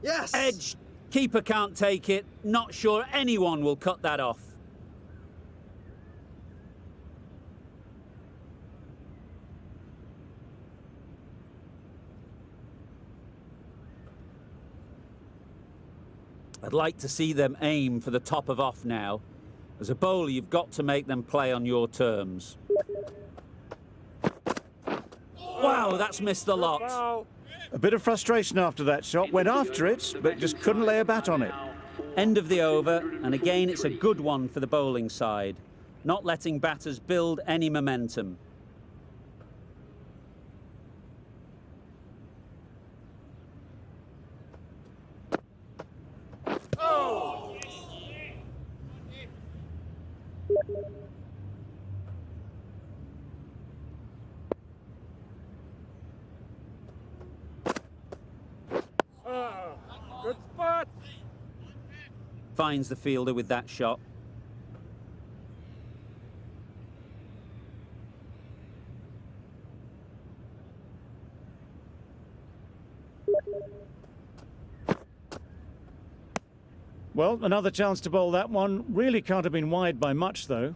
Yes. Edge. Keeper can't take it. Not sure anyone will cut that off. I'd like to see them aim for the top of off now. As a bowler, you've got to make them play on your terms. Wow, that's missed the lot. Foul. A bit of frustration after that shot. Went after it, but just couldn't lay a bat on it. End of the over, and again it's a good one for the bowling side. Not letting batters build any momentum. Good spot. Finds the fielder with that shot. Well, another chance to bowl that one. Really can't have been wide by much, though.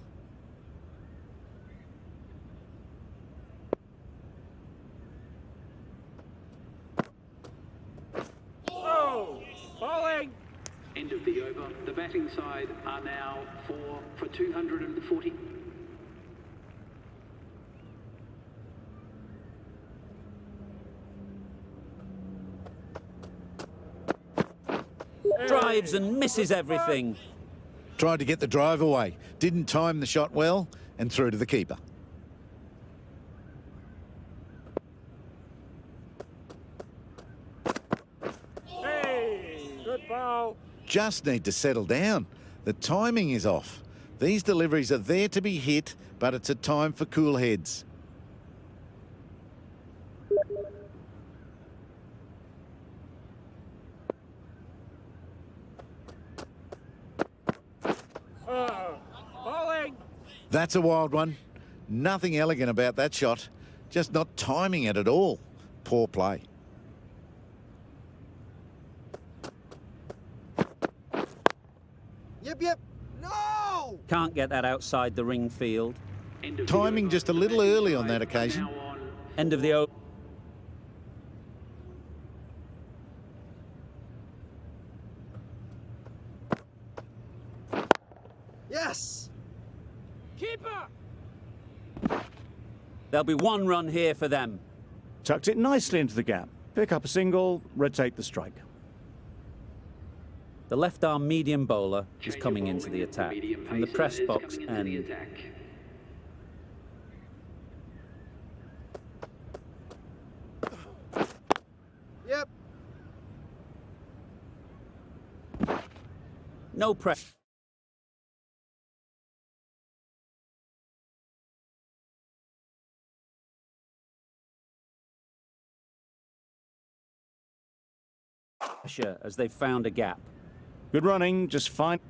Oh! Bowling! End of the over. The batting side are now 4 for 240. Drives and misses everything. Tried to get the drive away. Didn't time the shot well and threw to the keeper. Hey! Good ball. Just need to settle down. The timing is off. These deliveries are there to be hit, but it's a time for cool heads. Bowling! That's a wild one. Nothing elegant about that shot. Just not timing it at all. Poor play. Yep. No! Can't get that outside the ring field. End of the Timing over. just a The little batting early on side that are occasion. now on End of the over. Yes! Keeper! There'll be one run here for them. Tucked it nicely into the gap. Pick up a single, rotate the strike. The left-arm medium bowler is change of coming into bowling. the attack medium from the pacer press is box coming into the end. attack. Yep. No pressure. As they've found a gap. Good running, just fine.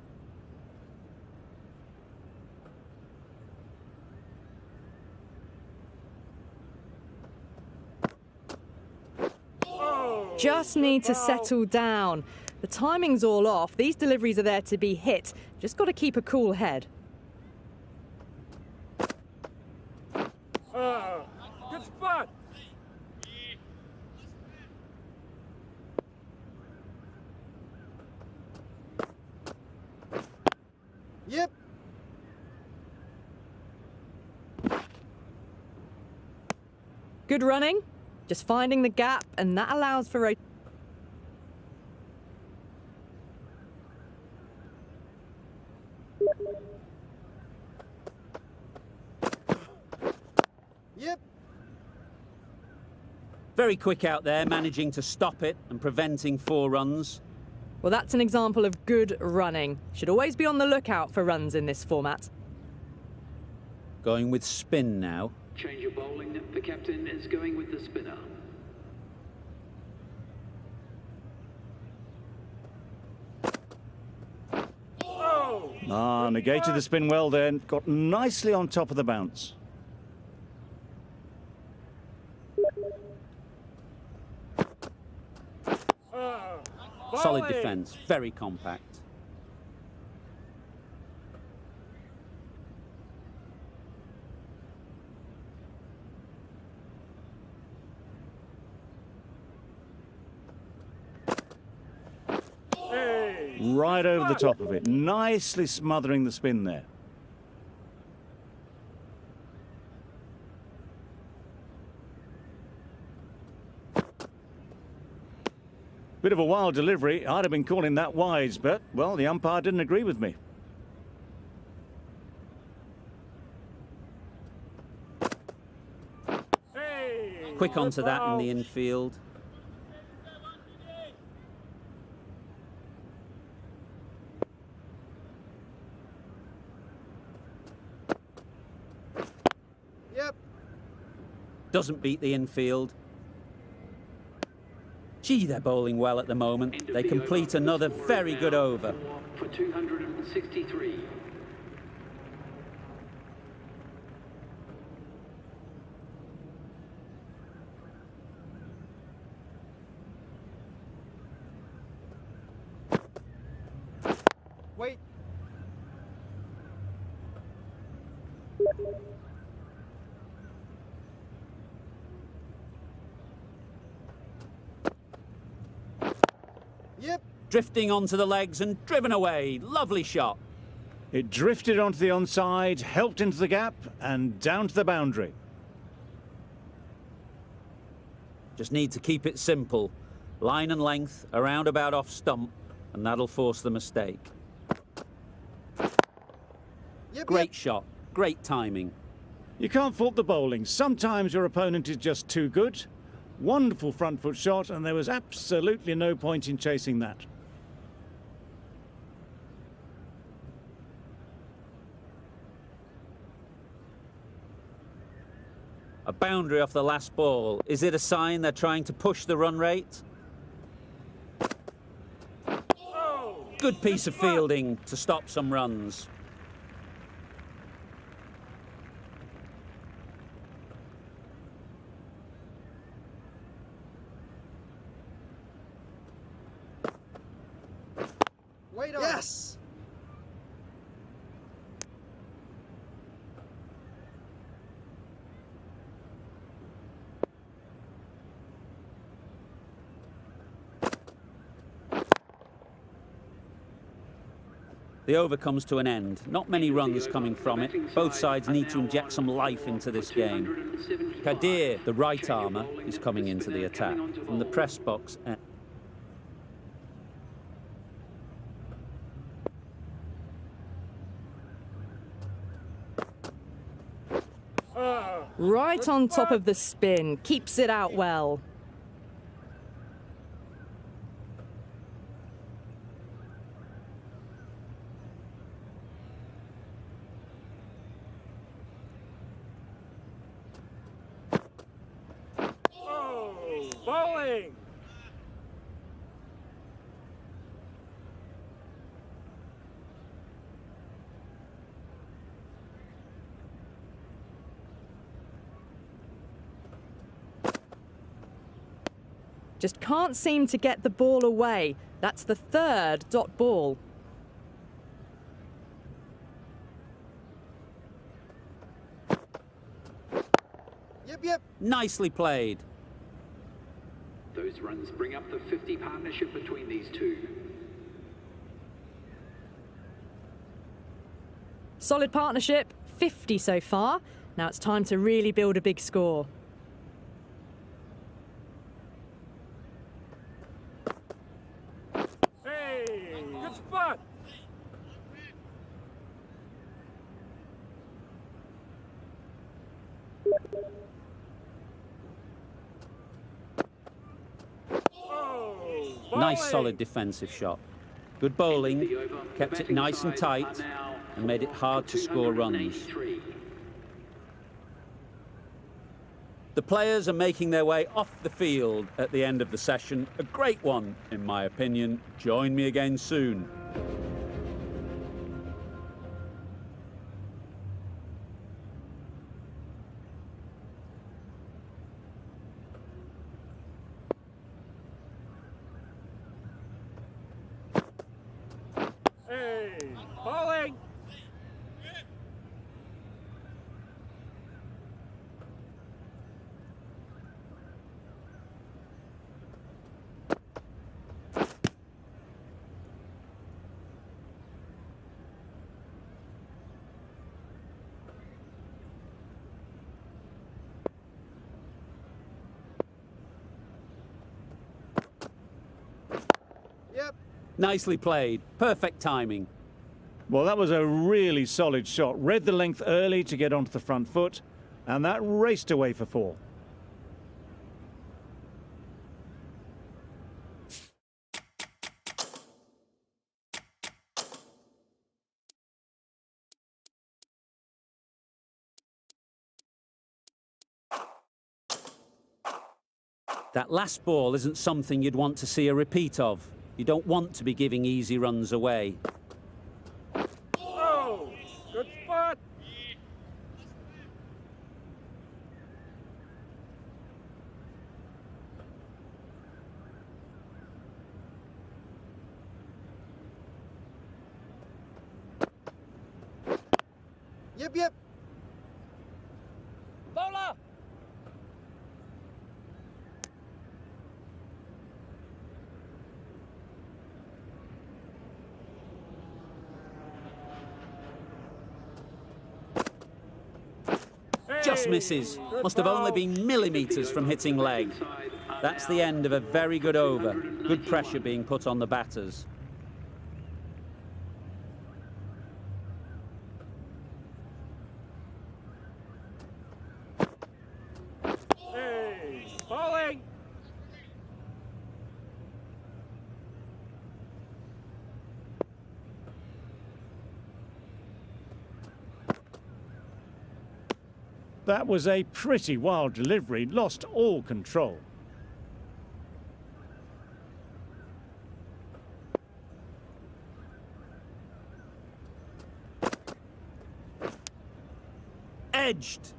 Just need to settle down. The timing's all off. These deliveries are there to be hit. Just got to keep a cool head. Good spot! Yep. Good running. Just finding the gap, and that allows for a... Yep. Very quick out there, managing to stop it and preventing 4 runs. Well, that's an example of good running. Should always be on the lookout for runs in this format. Going with spin now. Change of bowling. The captain is going with the spinner. Ah, negated the spin well then. Got nicely on top of the bounce. Solid Bowling. defence, very compact. Hey! Right over the top of it. Nicely smothering the spin there. Bit of a wild delivery. I'd have been calling that wise, but, well, the umpire didn't agree with me. Hey! Quick Good onto that in ball. the infield. Yep. Doesn't beat the infield. Gee, they're bowling well at the moment. End of They the complete over. another The score very is good now over. 4 for 263. Wait. Yep. Drifting onto the legs and driven away. Lovely shot. It drifted onto the onside, helped into the gap, and down to the boundary. Just need to keep it simple. Line and length, around about off stump, and that'll force the mistake. Yep. Great shot. Great timing. You can't fault the bowling. Sometimes your opponent is just too good. Wonderful front foot shot, and there was absolutely no point in chasing that. A boundary off the last ball. Is it a sign they're trying to push the run rate? Good piece of fielding to stop some runs. Wait on. Yes. The over comes to an end. Not many runs coming from it. Both sides need to inject some life into this game. Kadir, the right armour, is coming into the attack from the press box. Right on top of the spin. Keeps it out well. Bowling. Just can't seem to get the ball away. That's the third dot ball. Yep. Nicely played. Those runs bring up the 50 partnership between these two. Solid partnership, 50 so far. Now it's time to really build a big score. Hey, good spot. Nice solid defensive shot. Good bowling, kept it nice and tight, and made it hard to score runs. The players are making their way off the field at the end of the session. A great one, in my opinion. Join me again soon. Hey, bowling. Yep. Nicely played. Perfect timing. Well, that was a really solid shot. Read the length early to get onto the front foot, and that raced away for 4. That last ball isn't something you'd want to see a repeat of. You don't want to be giving easy runs away. Oh, good spot. Yip, yip. Bowler. Just misses. Must have only been millimetres from hitting leg. That's the end of a very good over. Good pressure being put on the batters. Hey, bowling. That was a pretty wild delivery, lost all control. Edged.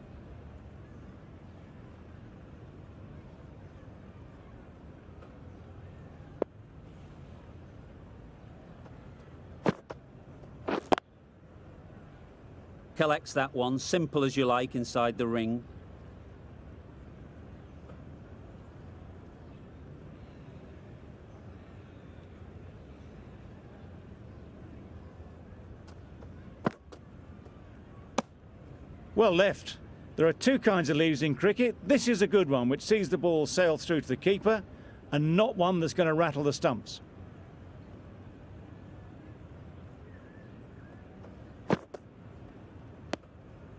Collects that one, simple as you like, inside the ring. Well left. There are two kinds of leaves in cricket. This is a good one, which sees the ball sail through to the keeper, and not one that's going to rattle the stumps.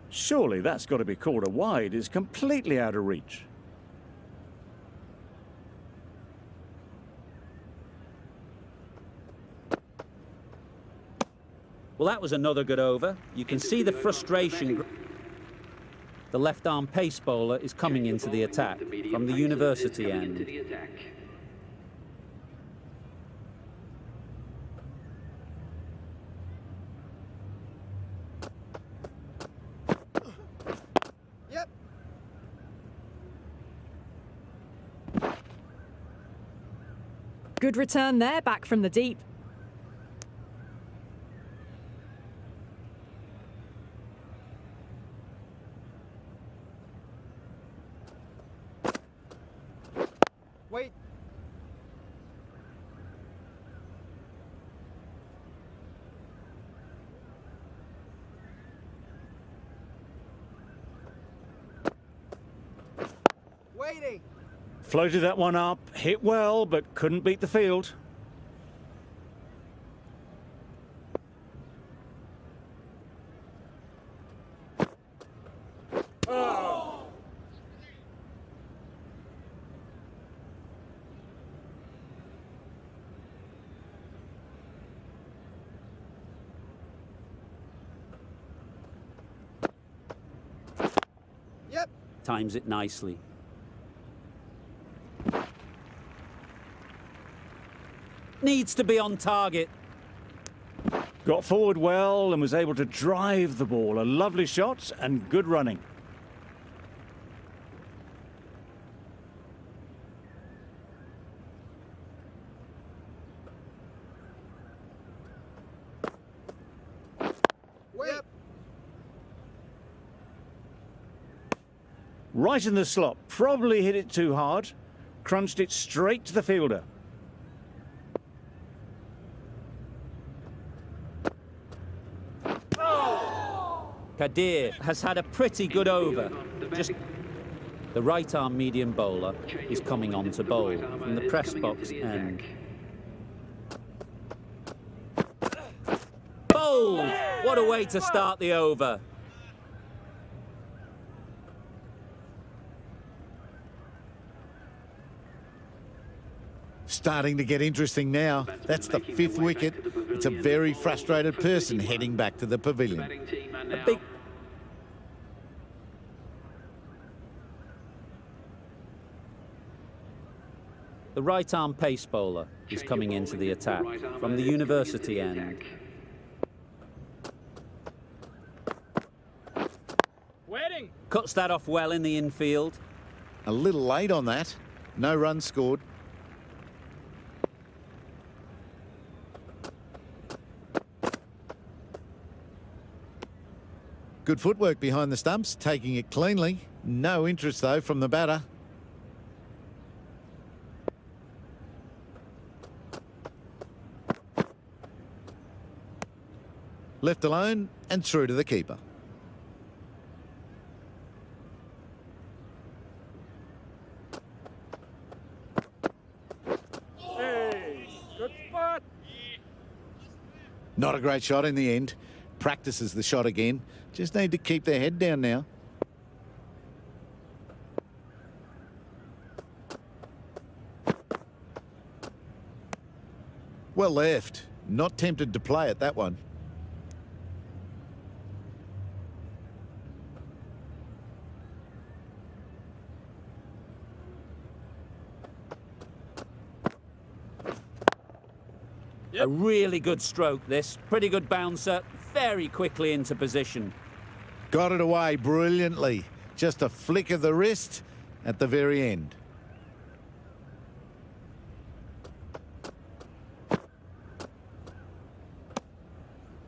Surely that's got to be called a wide. It's completely out of reach. Well, that was another good over. You can see the frustration. The left-arm pace bowler is coming into the attack from the university end. Yep. Good return there, back from the deep. Wait. Waiting. Floated that one up, hit well, but couldn't beat the field. Yep. Times it nicely. Needs to be on target. Got forward well and was able to drive the ball. A lovely shot and good running. Wait. Yep. Right in the slot. Probably hit it too hard. Crunched it straight to the fielder. Kadir has had a pretty good over. Just the right arm medium bowler is coming on to bowl from the press box end. Bowled! What a way to start the over. Starting to get interesting now. That's the fifth wicket. It's a very frustrated person heading back to the pavilion. A big The right arm pace bowler is coming into the attack from the university end. Waiting. Cuts that off well in the infield. A little late on that. No runs scored. Good footwork behind the stumps, taking it cleanly. No interest, though, from the batter. Left alone and through to the keeper. Hey, good spot. Not a great shot in the end. Practices the shot again. Just need to keep their head down now. Well left. Not tempted to play at that one. A really good stroke, this. Pretty good bouncer, very quickly into position. Got it away brilliantly. Just a flick of the wrist at the very end.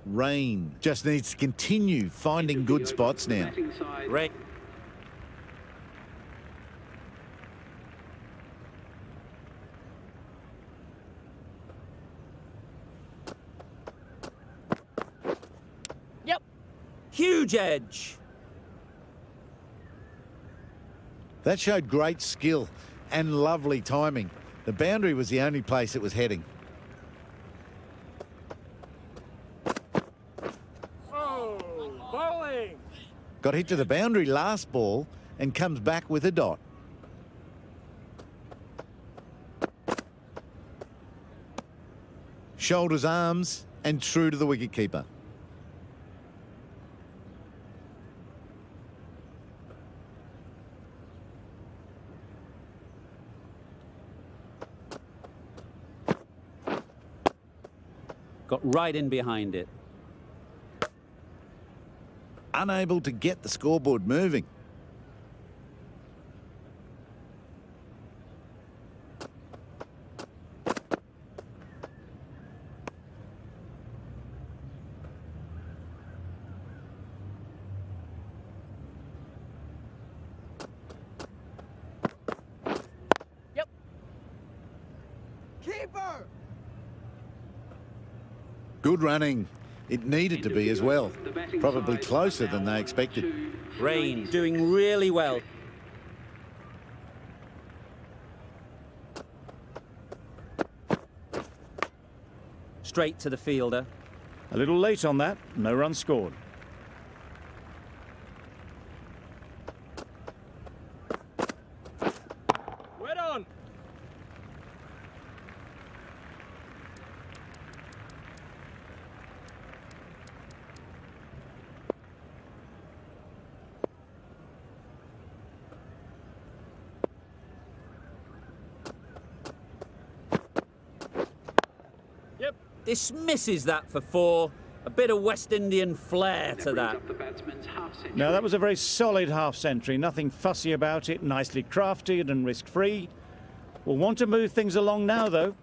Rain just needs to continue finding good spots now. Batting side. Rain. Yep. Huge edge. That showed great skill and lovely timing. The boundary was the only place it was heading. Oh, bowling. Got hit to the boundary last ball and comes back with a dot. Shoulders, arms, and true to the wicketkeeper. Got right in behind it. Unable to get the scoreboard moving. Yep. Keeper. Good running. It needed to be as well. The batting Probably side closer are than now they expected. 2 for Rain 96. doing really well. Straight to the fielder. A little late on that, no run scored. Wet on. Yep. Dismisses that for 4. A bit of West Indian flair That to brings that. up the batsman's half century. Now, that was a very solid half-century. Nothing fussy about it, nicely crafted and risk-free. We'll want to move things along now, though.